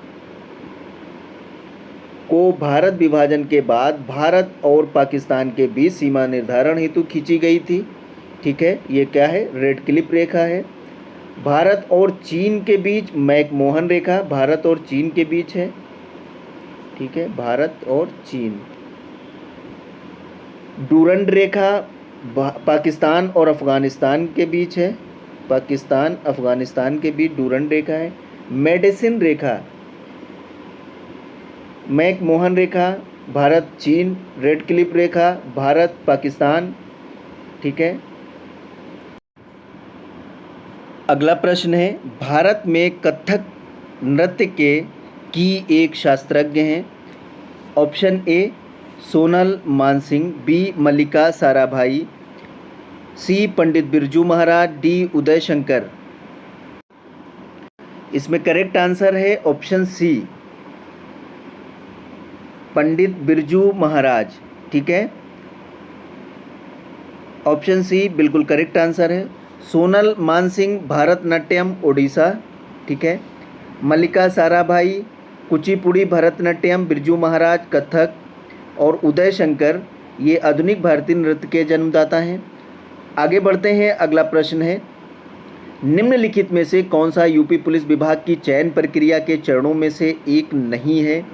को भारत विभाजन के बाद भारत और पाकिस्तान के बीच सीमा निर्धारण हेतु खींची गई थी। ठीक है। ये क्या है? रेड क्लिफ रेखा है। भारत और चीन के बीच मैकमोहन रेखा भारत और चीन के बीच है। ठीक है। भारत और चीन। डूरंड रेखा पाकिस्तान और अफगानिस्तान के बीच है। पाकिस्तान अफगानिस्तान के बीच डूरंड रेखा है। मेडिसिन रेखा मैकमोहन रेखा भारत चीन, रेड क्लिफ रेखा भारत पाकिस्तान। ठीक है। अगला प्रश्न है, भारत में कथक नृत्य की एक शास्त्रज्ञ हैं? Option A Sonal Mansingh, B Mallika Sarabhai, C Pandit Birju Maharaj, D Uday Shankar. इसमें करेक्ट आंसर है ऑप्शन सी पंडित बिरजू महाराज। ठीक है। ऑप्शन सी बिल्कुल करेक्ट आंसर है। सोनल मानसिंह भरतनाट्यम ओडिशा। ठीक है। मल्लिका साराभाई कुचिपुड़ी भरतनाट्यम, बिरजू महाराज कथक और उदय शंकर ये आधुनिक भारतीय नृत्य के जन्मदाता हैं। आगे बढ़ते हैं। अगला प्रश्न है, निम्नलिखित में से कौन सा यूपी पुलिस विभाग की चयन प्रक्रिया के चरणों में से एक नहीं है?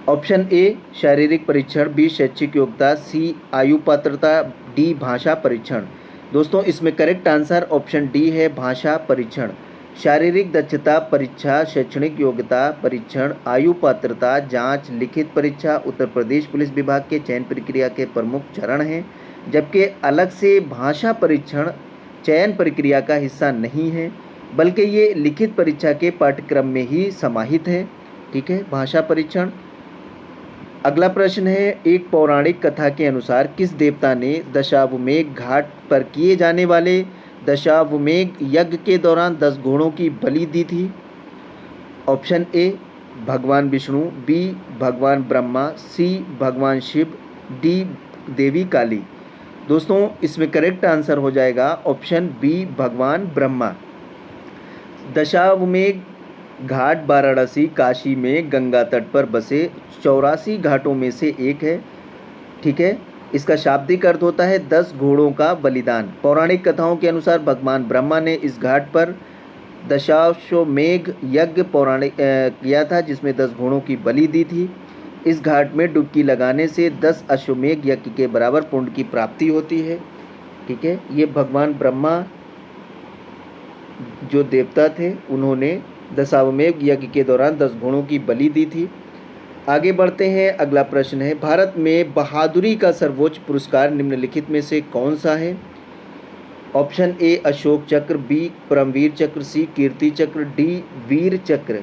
ऑप्शन ए शारीरिक परीक्षण, बी शैक्षिक योग्यता, सी आयु पात्रता, डी भाषा परीक्षण। दोस्तों इसमें करेक्ट आंसर ऑप्शन डी है भाषा परीक्षण। शारीरिक दक्षता परीक्षा, शैक्षणिक योग्यता परीक्षण, आयु पात्रता जांच, लिखित परीक्षा उत्तर प्रदेश पुलिस विभाग के चयन प्रक्रिया के प्रमुख चरण हैं, जबकि अलग से भाषा परीक्षण चयन प्रक्रिया का हिस्सा नहीं है, बल्कि ये लिखित परीक्षा के पाठ्यक्रम में ही समाहित है। ठीक है। भाषा परीक्षण। अगला प्रश्न है, एक पौराणिक कथा के अनुसार किस देवता ने दशावमेध घाट पर किए जाने वाले दशावमेध यज्ञ के दौरान 10 घोड़ों की बलि दी थी? ऑप्शन ए भगवान विष्णु, बी भगवान ब्रह्मा, सी भगवान शिव, डी देवी काली। दोस्तों इसमें करेक्ट आंसर हो जाएगा ऑप्शन बी भगवान ब्रह्मा। दशावमेध घाट वाराणसी काशी में गंगा तट पर बसे 84 घाटों में से एक है। ठीक है। इसका शाब्दिक अर्थ होता है 10 घोड़ों का बलिदान। पौराणिक कथाओं के अनुसार भगवान ब्रह्मा ने इस घाट पर दशाश्वमेध यज्ञ किया था, जिसमें 10 घोड़ों की बलि दी थी। इस घाट में डुबकी लगाने से 10 अश्वमेध यज्ञ के बराबर पुण्य की प्राप्ति होती है। ठीक है, ये भगवान ब्रह्मा जो देवता थे उन्होंने दशाश्वमेध यज्ञ के दौरान 10 घोड़ों की बलि दी थी। आगे बढ़ते हैं, अगला प्रश्न है, भारत में बहादुरी का सर्वोच्च पुरस्कार निम्नलिखित में से कौन सा है? ऑप्शन ए अशोक चक्र, बी परमवीर चक्र, सी कीर्ति चक्र, डी वीर चक्र।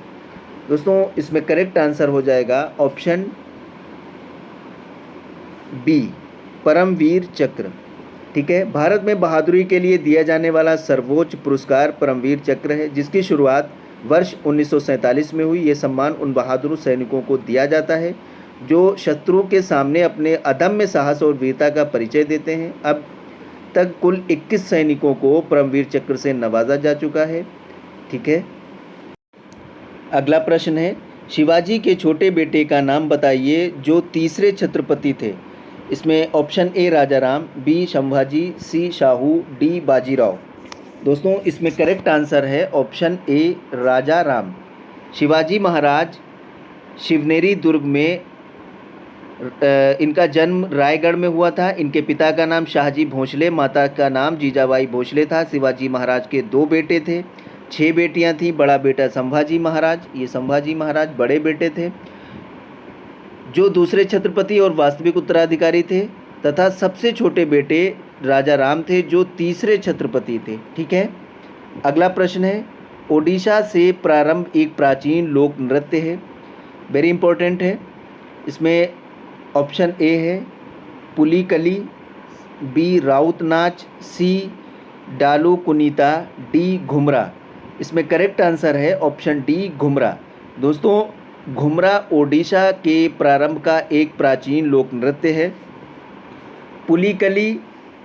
दोस्तों इसमें करेक्ट आंसर हो जाएगा ऑप्शन बी परमवीर चक्र। ठीक है, भारत में बहादुरी के लिए दिया जाने वाला सर्वोच्च पुरस्कार परमवीर चक्र है, जिसकी शुरुआत वर्ष 1947 में हुई। ये सम्मान उन बहादुर सैनिकों को दिया जाता है जो शत्रु के सामने अपने अदम्य साहस और वीरता का परिचय देते हैं। अब तक कुल 21 सैनिकों को परमवीर चक्र से नवाजा जा चुका है। ठीक है, अगला प्रश्न है, शिवाजी के छोटे बेटे का नाम बताइए जो तीसरे छत्रपति थे। इसमें option A Raja Ram, B Sambhaji, C Shahu, D Bajirao. दोस्तों इसमें करेक्ट आंसर है ऑप्शन ए राजा राम। शिवाजी महाराज शिवनेरी दुर्ग में इनका जन्म रायगढ़ में हुआ था। इनके पिता का नाम शाहजी भोसले, माता का नाम जीजाबाई भोसले था। शिवाजी महाराज के 2 बेटे थे, 6 बेटियां थीं। बड़ा बेटा संभाजी महाराज, ये संभाजी महाराज बड़े बेटे थे जो दूसरे छत्रपति और वास्तविक उत्तराधिकारी थे, तथा सबसे छोटे बेटे राजा राम थे जो तीसरे छत्रपति थे। ठीक है, अगला प्रश्न है, ओडिशा से प्रारंभ एक प्राचीन लोक नृत्य है, वेरी इंपॉर्टेंट है। इसमें ऑप्शन ए है पुलिकली, बी राउत नाच, सी डालू कुनीता, डी घुमरा। इसमें करेक्ट आंसर है ऑप्शन डी घुमरा। दोस्तों घुमरा ओडिशा के प्रारंभ का एक प्राचीन लोक नृत्य है। पुलिकली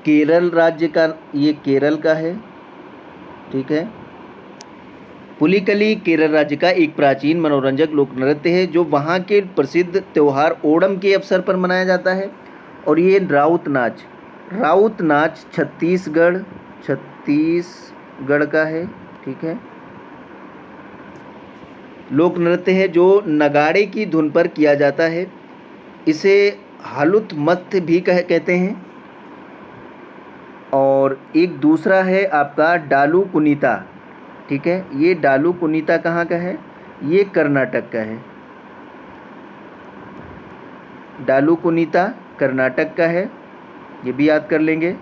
केरल राज्य का, ये केरल का है। ठीक है, पुलिकली केरल राज्य का एक प्राचीन मनोरंजक लोक नृत्य है जो वहाँ के प्रसिद्ध त्यौहार ओणम के अवसर पर मनाया जाता है। और ये राउत नाच छत्तीसगढ़ का है। ठीक है, लोक नृत्य है जो नगाड़े की धुन पर किया जाता है। इसे हालुत मत्थ भी कहते हैं। और एक दूसरा है आपका डालू कुनीता। ठीक है, ये डालू कुनीता कहाँ का है? ये कर्नाटक का है। डालू कुनीता कर्नाटक का है, ये भी याद कर लेंगे,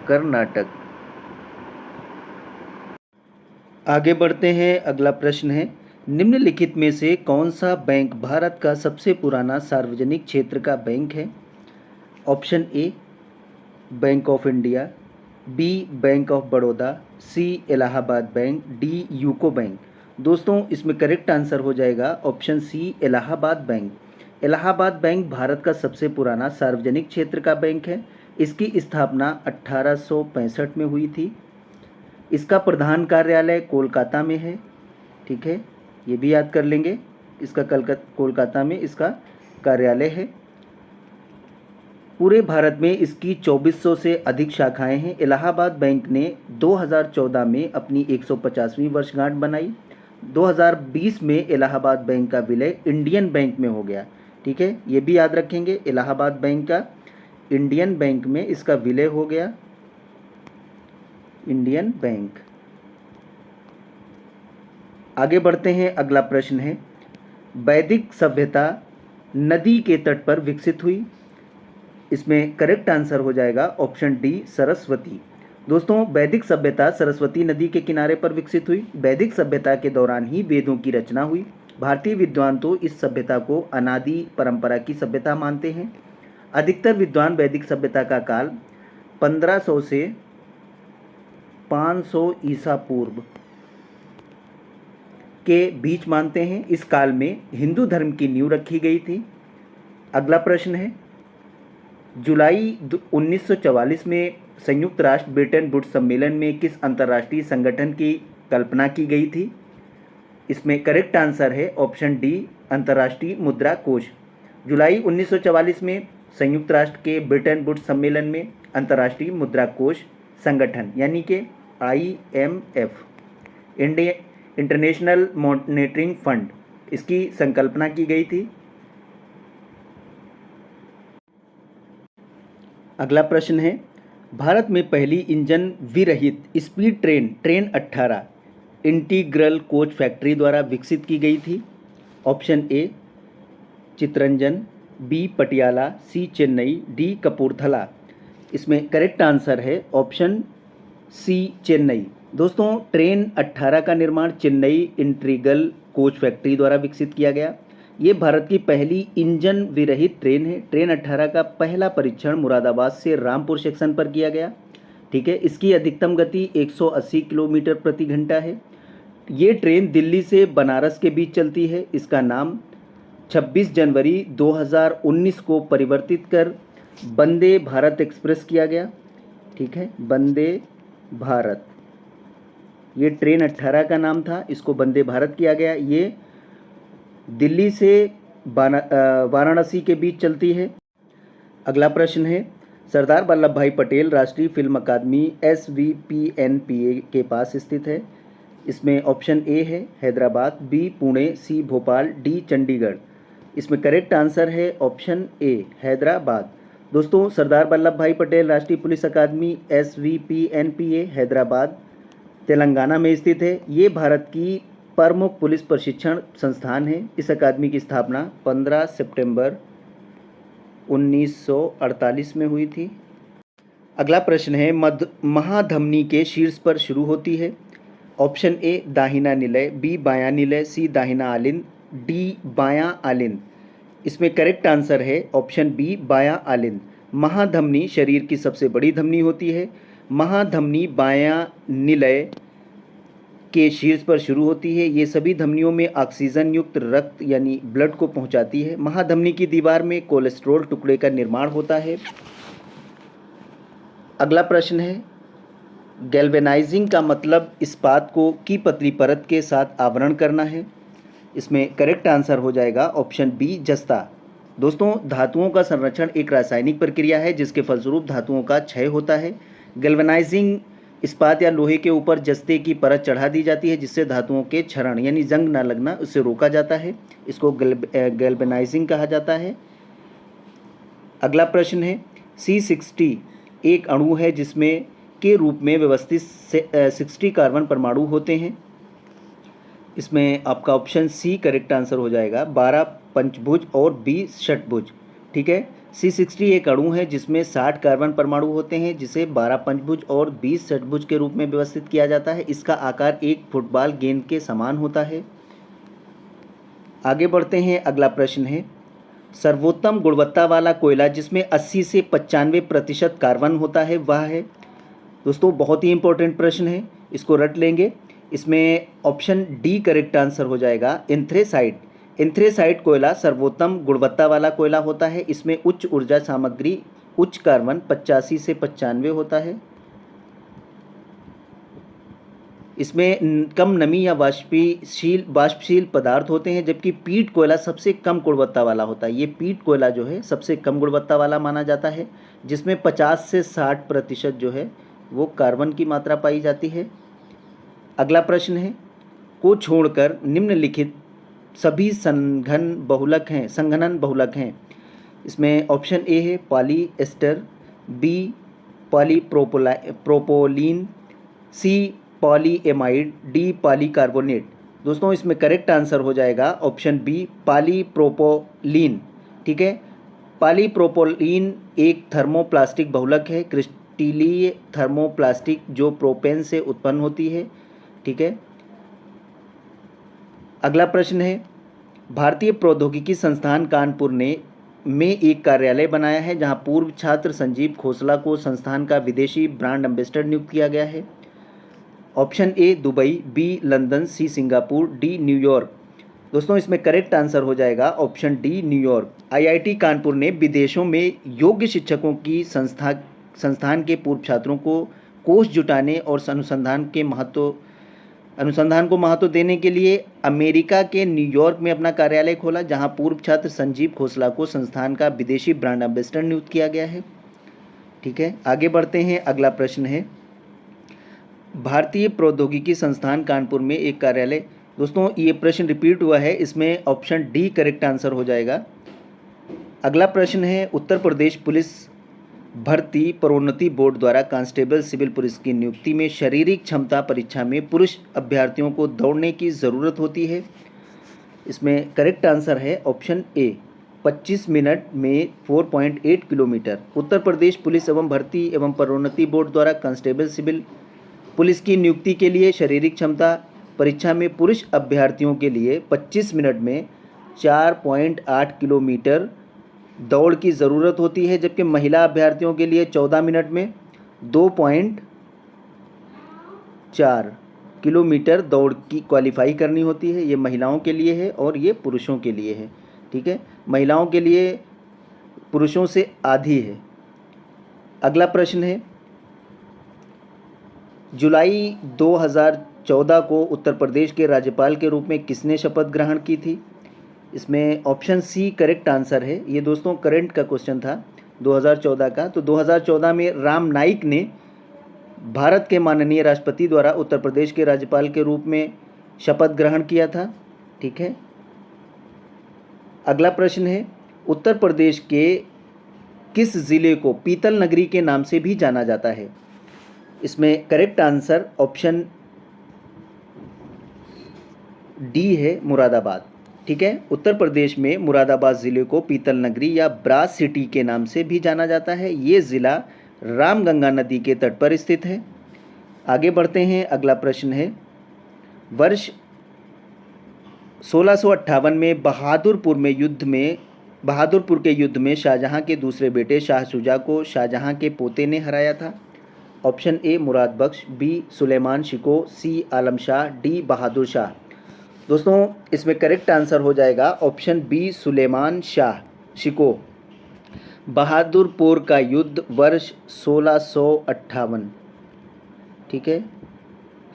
कर्नाटक। आगे बढ़ते हैं, अगला प्रश्न है, निम्नलिखित में से कौन सा बैंक भारत का सबसे पुराना सार्वजनिक क्षेत्र का बैंक है? Option A bank of India, B bank of Baroda, C Allahabad bank, D UCO bank. दोस्तों इसमें करेक्ट आंसर हो जाएगा option C Allahabad bank. Allahabad bank Bharat का सबसे पुराना सार्वजनिक क्षेत्र का बैंक है। इसकी स्थापना 1865 में हुई थी। इसका प्रधान कार्यालय कोलकाता में है। ठीक है, ये भी याद कर लेंगे, इसका कोलकाता में इसका कार्यालय है। पूरे भारत में इसकी 2400 से अधिक शाखाएं हैं। इलाहाबाद बैंक ने 2014 में अपनी 150वीं वर्षगांठ बनाई। 2020 में इलाहाबाद बैंक का विलय इंडियन बैंक में हो गया। ठीक है, ये भी याद रखेंगे, इलाहाबाद बैंक का इंडियन बैंक में इसका विलय हो गया, इंडियन बैंक। आगे बढ़ते हैं, अगला प्रश्न है, वैदिक सभ्यता नदी के तट पर विकसित हुई। इसमें करेक्ट आंसर हो जाएगा ऑप्शन डी सरस्वती। दोस्तों वैदिक सभ्यता सरस्वती नदी के किनारे पर विकसित हुई। वैदिक सभ्यता के दौरान ही वेदों की रचना हुई। भारतीय विद्वान तो इस सभ्यता को अनादि परंपरा की सभ्यता मानते हैं। अधिकतर विद्वान वैदिक सभ्यता का काल 1500 से 500 ईसा पूर्व के बीच मानते हैं। इस काल में हिंदू धर्म की नींव रखी गई थी। अगला प्रश्न है, जुलाई 1944 में संयुक्त राष्ट्र ब्रेटन वुड्स सम्मेलन में किस अंतर्राष्ट्रीय संगठन की कल्पना की गई थी? इसमें करेक्ट आंसर है ऑप्शन डी अंतर्राष्ट्रीय मुद्रा कोष। जुलाई 1944 में संयुक्त राष्ट्र के ब्रिटेन वुड्स सम्मेलन में अंतर्राष्ट्रीय मुद्रा कोष संगठन यानी कि IMF, India international monetary fund, इसकी संकल्पना की गई थी। अगला प्रश्न है, भारत में पहली इंजन विरहित speed train 18 integral coach factory द्वारा विकसित की गई थी। Option A Chittaranjan, B Patiala, C Chennai, D Kapurthala. इसमें करेक्ट आंसर है ऑप्शन सी चेन्नई। दोस्तों, ट्रेन 18 का निर्माण चेन्नई इंटीग्रल कोच फैक्ट्री द्वारा विकसित किया गया। ये भारत की पहली इंजन विरहित ट्रेन है। ट्रेन 18 का पहला परीक्षण मुरादाबाद से रामपुर सेक्शन पर किया गया। ठीक है, इसकी अधिकतम गति 180 किलोमीटर प्रति घंटा है। ये ट्रेन दिल्ली से बनारस के बीच चलती है। इसका नाम 26 जनवरी 2019 को परिवर्तित कर वंदे भारत एक्सप्रेस किया गया। ठीक है, वंदे भारत, ये ट्रेन 18 का नाम था, इसको वंदे भारत किया गया। ये दिल्ली से वाराणसी के बीच चलती है। अगला प्रश्न है, सरदार वल्लभ भाई पटेल राष्ट्रीय फिल्म अकादमी SVPNPA के पास स्थित है। इसमें ऑप्शन ए है हैदराबाद, बी पुणे, सी भोपाल, डी चंडीगढ़। इसमें करेक्ट आंसर है ऑप्शन ए हैदराबाद। दोस्तों, सरदार वल्लभ भाई पटेल राष्ट्रीय पुलिस अकादमी SVPNPA हैदराबाद तेलंगाना में स्थित है। ये भारत की प्रमुख पुलिस प्रशिक्षण संस्थान है। इस अकादमी की स्थापना 15 सितंबर 1948 में हुई थी। अगला प्रश्न है, महाधमनी के शीर्ष पर शुरू होती है। ऑप्शन ए दाहिना निलय, बी बायां निलय, सी दाहिना आलिंद, डी बायां आलिंद। इसमें करेक्ट आंसर है ऑप्शन बी बायां आलिंद। महाधमनी शरीर की सबसे बड़ी धमनी होती है। महाधमनी बायां निलय के शीर्ष पर शुरू होती है। ये सभी धमनियों में ऑक्सीजन युक्त रक्त यानी ब्लड को पहुंचाती है। महाधमनी की दीवार में कोलेस्ट्रॉल टुकड़े का निर्माण होता है। अगला प्रश्न है, गैल्वेनाइजिंग का मतलब इस्पात को की पतली परत के साथ आवरण करना है। इसमें करेक्ट आंसर हो जाएगा ऑप्शन बी जस्ता। दोस्तों, धातुओं का संरक्षण एक रासायनिक प्रक्रिया है जिसके फलस्वरूप धातुओं का क्षय होता है। गैल्वेनाइजिंग इस्पात या लोहे के ऊपर जस्ते की परत चढ़ा दी जाती है जिससे धातुओं के क्षरण यानी जंग न लगना उससे रोका जाता है। इसको गैल्वेनाइजिंग कहा जाता है। अगला प्रश्न है, C60 एक अणु है जिसमें के रूप में व्यवस्थित 60 कार्बन परमाणु होते हैं। इसमें आपका ऑप्शन सी करेक्ट आंसर हो जाएगा, 12 पंचभुज और 20 षटभुज। ठीक है, C60 एक अणु है जिसमें 60 कार्बन परमाणु होते हैं जिसे 12 पंचभुज और 20 षटभुज के रूप में व्यवस्थित किया जाता है। इसका आकार एक फुटबॉल गेंद के समान होता है। आगे बढ़ते हैं। अगला प्रश्न है, सर्वोत्तम गुणवत्ता वाला कोयला जिसमें 80 से 95% कार्बन होता है वह है। दोस्तों, बहुत ही इंपॉर्टेंट प्रश्न है, इसको रट लेंगे। इसमें ऑप्शन डी करेक्ट आंसर हो जाएगा, एंथ्रेसाइट। एंथ्रेसाइट कोयला सर्वोत्तम गुणवत्ता वाला कोयला होता है। इसमें उच्च ऊर्जा सामग्री, उच्च कार्बन 85 से 95 होता है। इसमें कम नमी या वाष्पशील पदार्थ होते हैं, जबकि पीट कोयला सबसे कम गुणवत्ता वाला होता है। ये पीट कोयला जो है सबसे कम गुणवत्ता वाला माना जाता है, जिसमें 50 से 60% जो है वो कार्बन की मात्रा पाई जाती है। अगला प्रश्न है, को छोड़कर निम्नलिखित सभी संघनन बहुलक हैं। इसमें ऑप्शन ए है पॉलीएस्टर, बी पॉलीप्रोपोलीन, सी पॉलीएमाइड, डी पॉलीकार्बोनेट। दोस्तों, इसमें करेक्ट आंसर हो जाएगा ऑप्शन बी पॉलीप्रोपोलीन। ठीक है, पॉलीप्रोपोलीन एक थर्मोप्लास्टिक बहुलक है, क्रिस्टलीय थर्मोप्लास्टिक जो प्रोपेन से उत्पन्न होती है। ठीक है, अगला प्रश्न है, भारतीय प्रौद्योगिकी संस्थान कानपुर ने में एक कार्यालय बनाया है जहां पूर्व छात्र संजीव खोसला को संस्थान का विदेशी ब्रांड एम्बेसडर नियुक्त किया गया है। Option A Dubai, B London, C Singapore, D New York. दोस्तों, इसमें करेक्ट आंसर हो जाएगा option D New York. IIT Kanpur ने विदेशों में योग्य शिक्षकों की संस्थान के पूर्व छात्रों को कोष जुटाने और अनुसंधान के महत्व अनुसंधान को महत्व देने के लिए अमेरिका के न्यूयॉर्क में अपना कार्यालय खोला, जहां पूर्व छात्र संजीव खोसला को संस्थान का विदेशी ब्रांड एम्बेसडर नियुक्त किया गया है। ठीक है, आगे बढ़ते हैं। अगला प्रश्न है, भारतीय प्रौद्योगिकी संस्थान कानपुर में एक कार्यालय। दोस्तों ये प्रश्न रिपीट हुआ है, इसमें ऑप्शन डी करेक्ट आंसर हो जाएगा। अगला प्रश्न है, उत्तर प्रदेश पुलिस भर्ती प्रोन्नति बोर्ड द्वारा कांस्टेबल सिविल पुलिस की नियुक्ति में शारीरिक क्षमता परीक्षा में पुरुष अभ्यर्थियों को दौड़ने की ज़रूरत होती है। इसमें करेक्ट आंसर है ऑप्शन ए, 25 मिनट में 4.8 किलोमीटर। उत्तर प्रदेश पुलिस एवं भर्ती एवं प्रोन्नति बोर्ड द्वारा कांस्टेबल सिविल पुलिस की नियुक्ति के लिए शारीरिक क्षमता परीक्षा में पुरुष अभ्यर्थियों के लिए 25 मिनट में 4.8 किलोमीटर दौड़ की ज़रूरत होती है, जबकि महिला अभ्यर्थियों के लिए 14 मिनट में 2.4 किलोमीटर दौड़ की क्वालिफाई करनी होती है। ये महिलाओं के लिए है और ये पुरुषों के लिए है। ठीक है, महिलाओं के लिए पुरुषों से आधी है। अगला प्रश्न है, जुलाई 2014 को उत्तर प्रदेश के राज्यपाल के रूप में किसने शपथ ग्रहण की थी? इसमें ऑप्शन सी करेक्ट आंसर है। ये दोस्तों करंट का क्वेश्चन था 2014 का। तो 2014 में राम नाईक ने भारत के माननीय राष्ट्रपति द्वारा उत्तर प्रदेश के राज्यपाल के रूप में शपथ ग्रहण किया था। ठीक है, अगला प्रश्न है, उत्तर प्रदेश के किस ज़िले को पीतल नगरी के नाम से भी जाना जाता है? इसमें करेक्ट आंसर ऑप्शन डी है, मुरादाबाद। ठीक है, उत्तर प्रदेश में मुरादाबाद ज़िले को पीतल नगरी या ब्रास सिटी के नाम से भी जाना जाता है। ये ज़िला रामगंगा नदी के तट पर स्थित है। आगे बढ़ते हैं। अगला प्रश्न है, वर्ष 1658 में बहादुरपुर के युद्ध में शाहजहां के दूसरे बेटे शाह शुजा को शाहजहां के पोते ने हराया था। Option A Murad Bakhsh, B Sulaiman Shikoh, C Alam Shah, D Bahadur Shah. दोस्तों इसमें करेक्ट आंसर हो जाएगा ऑप्शन बी सुलेमान शाह शिको। बहादुरपुर का युद्ध वर्ष 1658, ठीक है,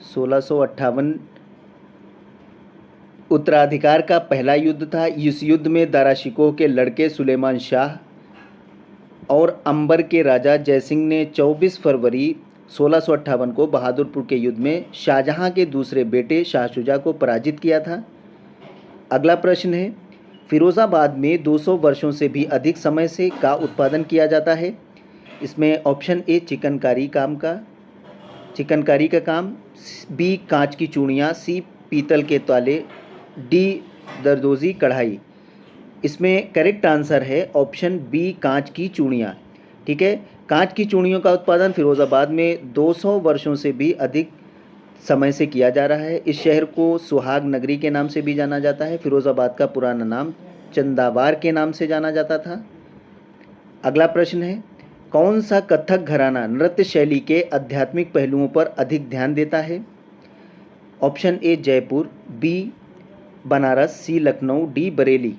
1658 उत्तराधिकार का पहला युद्ध था। इस युद्ध में दारा शिकोह के लड़के सुलेमान शाह और अंबर के राजा जयसिंह ने 24 फरवरी 1658 को बहादुरपुर के युद्ध में शाहजहां के दूसरे बेटे शाह शुजा को पराजित किया था। अगला प्रश्न है, फिरोज़ाबाद में 200 वर्षों से भी अधिक समय से का उत्पादन किया जाता है। इसमें ऑप्शन ए चिकनकारी का काम, बी कांच की चूड़ियाँ, सी पीतल के ताले, डी दरदोजी कढ़ाई। इसमें करेक्ट आंसर है ऑप्शन बी कांच की चूड़ियाँ। ठीक है, कांच की चूड़ियों का उत्पादन फिरोज़ाबाद में 200 वर्षों से भी अधिक समय से किया जा रहा है। इस शहर को सुहाग नगरी के नाम से भी जाना जाता है। फिरोज़ाबाद का पुराना नाम चंदावार के नाम से जाना जाता था। अगला प्रश्न है, कौन सा कथक घराना नृत्य शैली के आध्यात्मिक पहलुओं पर अधिक ध्यान देता है? Option A Jaipur, B Banaras, C Lucknow, D Bareilly.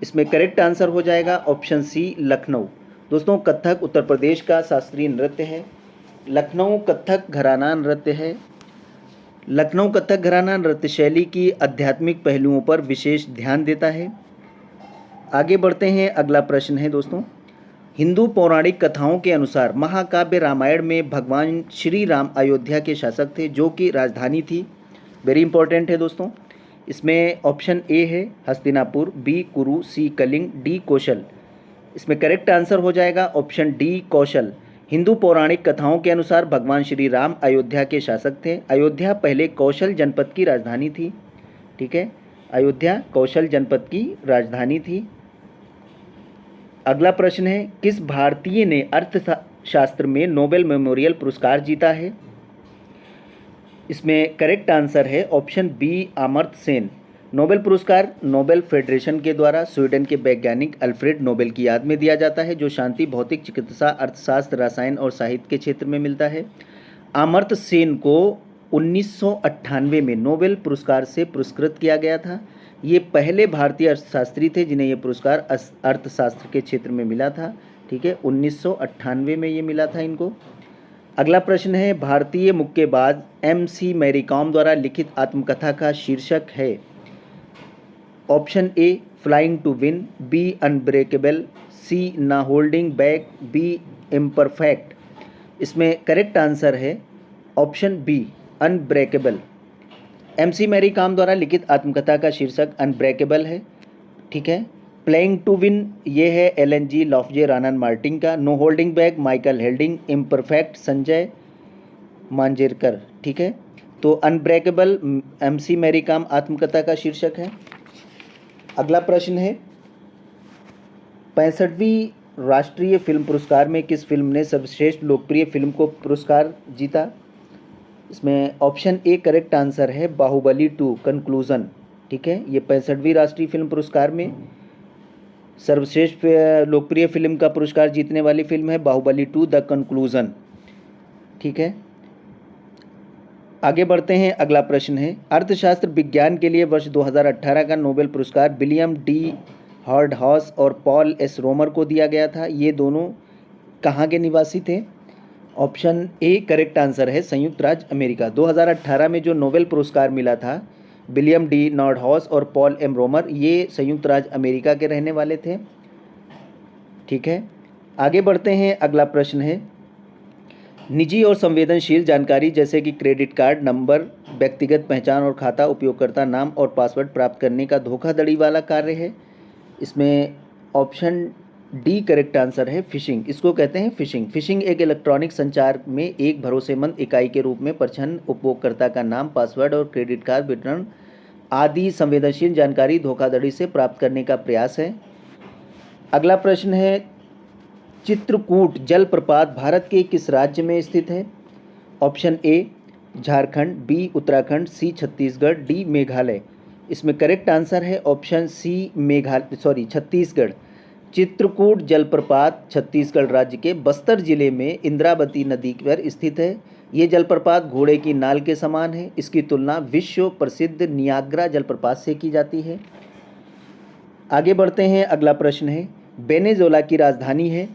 इसमें करेक्ट आंसर हो जाएगा ऑप्शन सी लखनऊ। दोस्तों कथक उत्तर प्रदेश का शास्त्रीय नृत्य है। लखनऊ कथक घराना नृत्य है। लखनऊ कथक घराना नृत्य शैली की आध्यात्मिक पहलुओं पर विशेष ध्यान देता है। आगे बढ़ते हैं। अगला प्रश्न है दोस्तों, हिंदू पौराणिक कथाओं के अनुसार महाकाव्य रामायण में भगवान श्री राम अयोध्या के शासक थे, जो कि राजधानी थी। वेरी इंपॉर्टेंट है दोस्तों। इसमें ऑप्शन ए है हस्तिनापुर, बी कुरु, सी कलिंग, डी कौशल। इसमें करेक्ट आंसर हो जाएगा ऑप्शन डी कौशल। हिंदू पौराणिक कथाओं के अनुसार भगवान श्री राम अयोध्या के शासक थे। अयोध्या पहले कौशल जनपद की राजधानी थी। ठीक है, अयोध्या कौशल जनपद की राजधानी थी। अगला प्रश्न है, किस भारतीय ने अर्थशास्त्र में नोबेल मेमोरियल पुरस्कार जीता है? इसमें करेक्ट आंसर है option B Amartya Sen. Nobel पुरस्कार नोबेल फेडरेशन के द्वारा स्वीडन के वैज्ञानिक अल्फ्रेड नोबेल की याद में दिया जाता है, जो शांति, भौतिक चिकित्सा, अर्थशास्त्र, रसायन और साहित्य के क्षेत्र में मिलता है। अमर्त्य सेन को 1998 में नोबेल पुरस्कार से पुरस्कृत किया गया था। ये पहले भारतीय अर्थशास्त्री थे जिन्हें ये पुरस्कार अर्थशास्त्र के क्षेत्र में मिला था। ठीक है, 1998 में ये मिला था इनको। अगला प्रश्न है, भारतीय मुक्केबाज MC मैरी कॉम द्वारा लिखित आत्मकथा का शीर्षक है। Option A flying to win, B unbreakable, C no holding back, B imperfect. इसमें करेक्ट आंसर है option B unbreakable. MC Mary Kom द्वारा लिखित आत्मकथा का शीर्षक अनब्रेकेबल है। ठीक है। प्लेइंग टू विन ये है LNG लॉफ्जे रानन मार्टिन का। No holding back Michael Holding. Imperfect Sanjay Manjrekar. ठीक है। तो अनब्रेकेबल MC मैरी कॉम आत्मकथा का शीर्षक है। अगला प्रश्न है, 65वीं राष्ट्रीय फिल्म पुरस्कार में किस फिल्म ने सर्वश्रेष्ठ लोकप्रिय फिल्म को पुरस्कार जीता? इसमें ऑप्शन ए करेक्ट आंसर है बाहुबली 2 कंक्लूजन। ठीक है। ये 65वीं राष्ट्रीय फिल्म पुरस्कार में सर्वश्रेष्ठ लोकप्रिय फिल्म का पुरस्कार जीतने वाली फिल्म है बाहुबली 2 द कंक्लूजन। ठीक है। आगे बढ़ते हैं। अगला प्रश्न है, अर्थशास्त्र विज्ञान के लिए वर्ष 2018 का नोबेल पुरस्कार विलियम डी हार्डहॉस और पॉल एस रोमर को दिया गया था। ये दोनों कहाँ के निवासी थे? ऑप्शन ए करेक्ट आंसर है संयुक्त राज्य अमेरिका। 2018 में जो नोबेल पुरस्कार मिला था विलियम डी हार्डहॉस और पॉल एम रोमर, ये संयुक्त राज्य अमेरिका के रहने वाले थे। ठीक है। आगे बढ़ते हैं। अगला प्रश्न है, निजी और संवेदनशील जानकारी जैसे कि क्रेडिट कार्ड नंबर, व्यक्तिगत पहचान और खाता, उपयोगकर्ता नाम और पासवर्ड प्राप्त करने का धोखाधड़ी वाला कार्य है। इसमें ऑप्शन डी करेक्ट आंसर है फिशिंग। इसको कहते हैं फिशिंग। फिशिंग एक इलेक्ट्रॉनिक संचार में एक भरोसेमंद इकाई के रूप में प्रच्छन्न उपयोगकर्ता का नाम, पासवर्ड और क्रेडिट कार्ड विवरण आदि संवेदनशील जानकारी धोखाधड़ी से प्राप्त करने का प्रयास है। अगला प्रश्न है, चित्रकूट जलप्रपात भारत के किस राज्य में स्थित है? Option A Jharkhand, B Uttarakhand, C Chhattisgarh, D Meghalaya. इसमें करेक्ट आंसर है ऑप्शन सी छत्तीसगढ़। चित्रकूट जलप्रपात छत्तीसगढ़ राज्य के बस्तर जिले में इंद्रावती नदी पर स्थित है। ये जलप्रपात घोड़े की नाल के समान है। इसकी तुलना विश्व प्रसिद्ध नियाग्रा जलप्रपात से की जाती है। आगे बढ़ते हैं। अगला प्रश्न है, वेनेजुएला की राजधानी है।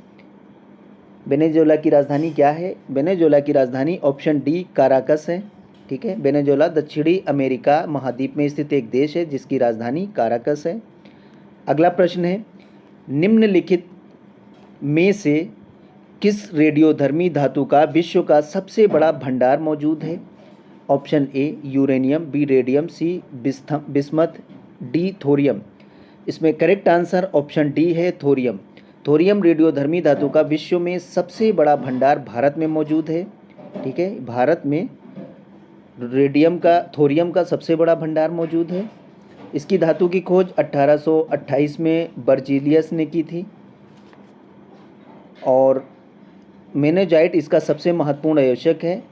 वेनेजुएला की राजधानी क्या है? वेनेजुएला की राजधानी ऑप्शन डी काराकस है। ठीक है। वेनेजुएला दक्षिणी अमेरिका महाद्वीप में स्थित एक देश है जिसकी राजधानी काराकस है। अगला प्रश्न है, निम्नलिखित में से किस रेडियोधर्मी धातु का विश्व का सबसे बड़ा भंडार मौजूद है? Option A uranium, B radium, C bismuth, D thorium. इसमें करेक्ट आंसर ऑप्शन डी है थोरियम। थोरियम रेडियोधर्मी धातु का विश्व में सबसे बड़ा भंडार भारत में मौजूद है। ठीक है। भारत में थोरियम का सबसे बड़ा भंडार मौजूद है। इसकी धातु की खोज 1828 में बर्जीलियस ने की थी और मोनोजाइट इसका सबसे महत्वपूर्ण अयस्क है।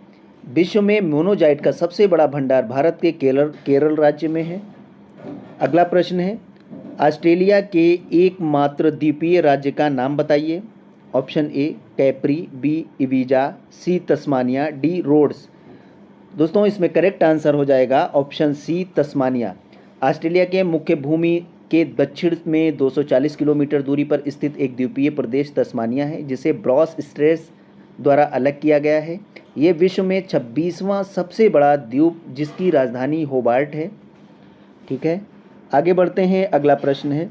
विश्व में मोनोजाइट का सबसे बड़ा भंडार भारत के केरल राज्य में है। अगला प्रश्न है, ऑस्ट्रेलिया के एकमात्र द्वीपीय राज्य का नाम बताइए। Option A Capri, B Ibiza, C Tasmania, D Rhodes. दोस्तों इसमें करेक्ट आंसर हो जाएगा ऑप्शन सी तस्मानिया। ऑस्ट्रेलिया के मुख्य भूमि के दक्षिण में 240 किलोमीटर दूरी पर स्थित एक द्वीपीय प्रदेश तस्मानिया है जिसे ब्रॉस स्ट्रेट्स द्वारा अलग किया गया है। ये विश्व में 26वां सबसे बड़ा द्वीप जिसकी राजधानी होबार्ट है। ठीक है। आगे बढ़ते हैं। अगला प्रश्न है,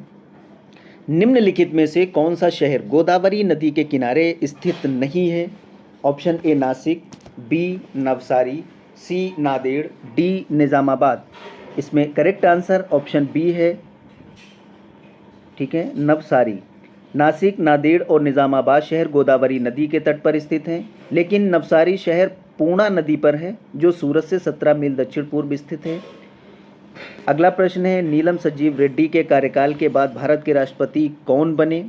निम्नलिखित में से कौन सा शहर गोदावरी नदी के किनारे स्थित नहीं है? Option A Nashik, B Navsari, C Nanded, D Nizamabad. इसमें करेक्ट आंसर ऑप्शन बी है। ठीक है, नवसारी। नासिक, नांदेड़ और निज़ामाबाद शहर गोदावरी नदी के तट पर स्थित हैं, लेकिन नवसारी शहर पूर्णा नदी पर है जो सूरत से 17 मील दक्षिण पूर्व स्थित है। अगला प्रश्न है, नीलम संजीव रेड्डी के कार्यकाल के बाद भारत के राष्ट्रपति कौन बने?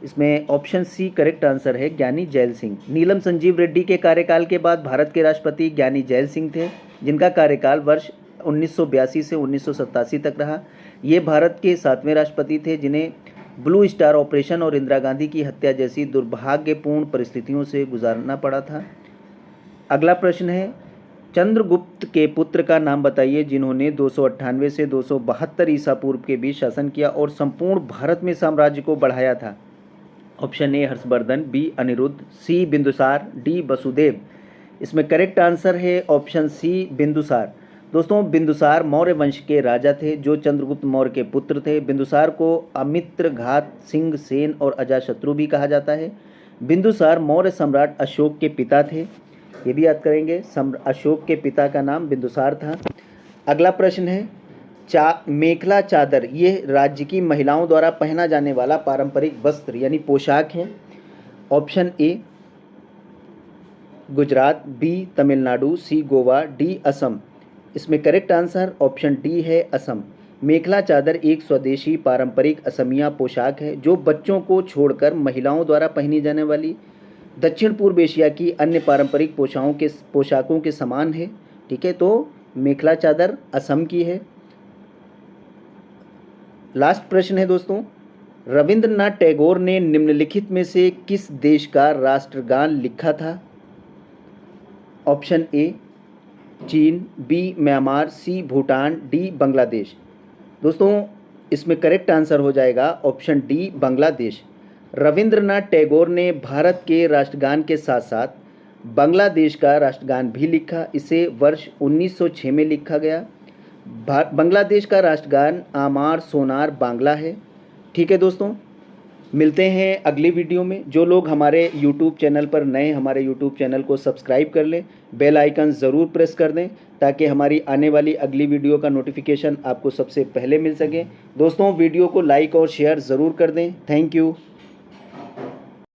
इसमें ऑप्शन सी करेक्ट आंसर है ज्ञानी जैल सिंह। नीलम संजीव रेड्डी के कार्यकाल के बाद भारत के राष्ट्रपति ज्ञानी जैल सिंह थे जिनका कार्यकाल वर्ष 1982 से 1987 तक रहा। ये भारत के 7वें राष्ट्रपति थे जिन्हें ब्लू स्टार ऑपरेशन और इंदिरा गांधी की हत्या जैसी दुर्भाग्यपूर्ण परिस्थितियों से गुजारना पड़ा था। अगला प्रश्न है, चंद्रगुप्त के पुत्र का नाम बताइए जिन्होंने 298 से 272 ईसा पूर्व के बीच शासन किया और संपूर्ण भारत में साम्राज्य को बढ़ाया था। Option A Harshavardhana, B Aniruddha, C Bindusara, D Vasudeva. इसमें करेक्ट आंसर है ऑप्शन सी बिंदुसार। दोस्तों बिंदुसार मौर्य वंश के राजा थे जो चंद्रगुप्त मौर्य के पुत्र थे। बिंदुसार को अमित्रघात, सिंह सेन और अजातशत्रु भी कहा जाता है। बिंदुसार मौर्य सम्राट अशोक के पिता थे, ये भी याद करेंगे। अशोक के पिता का नाम बिंदुसार था। अगला प्रश्न है मेखला चादर ये राज्य की महिलाओं द्वारा पहना जाने वाला पारंपरिक वस्त्र यानी पोशाक है। Option A Gujarat, B Tamil Nadu, C Goa, D Assam. इसमें करेक्ट आंसर ऑप्शन डी है असम। मेखला चादर एक स्वदेशी पारंपरिक असमिया पोशाक है जो बच्चों को छोड़कर महिलाओं द्वारा पहनी जाने वाली दक्षिण पूर्व एशिया की अन्य पारंपरिक पोशाकों के समान है। ठीक है, तो मेखला चादर असम की है। लास्ट प्रश्न है दोस्तों, रविंद्रनाथ टैगोर ने निम्नलिखित में से किस देश का राष्ट्रगान लिखा था? ऑप्शन ए चीन, बी म्यांमार, सी भूटान, डी बांग्लादेश। दोस्तों इसमें करेक्ट आंसर हो जाएगा ऑप्शन डी बांग्लादेश। रविंद्रनाथ टैगोर ने भारत के राष्ट्रगान के साथ साथ बांग्लादेश का राष्ट्रगान भी लिखा। इसे वर्ष 1906 में लिखा गया। बांग्लादेश का राष्ट्रगान आमार सोनार बांग्ला है। ठीक है दोस्तों, मिलते हैं अगली वीडियो में। जो लोग हमारे YouTube चैनल पर नए, हमारे YouTube चैनल को सब्सक्राइब कर लें, बेल आइकन ज़रूर प्रेस कर दें ताकि हमारी आने वाली अगली वीडियो का नोटिफिकेशन आपको सबसे पहले मिल सके। दोस्तों वीडियो को लाइक और शेयर ज़रूर कर दें। Thank you.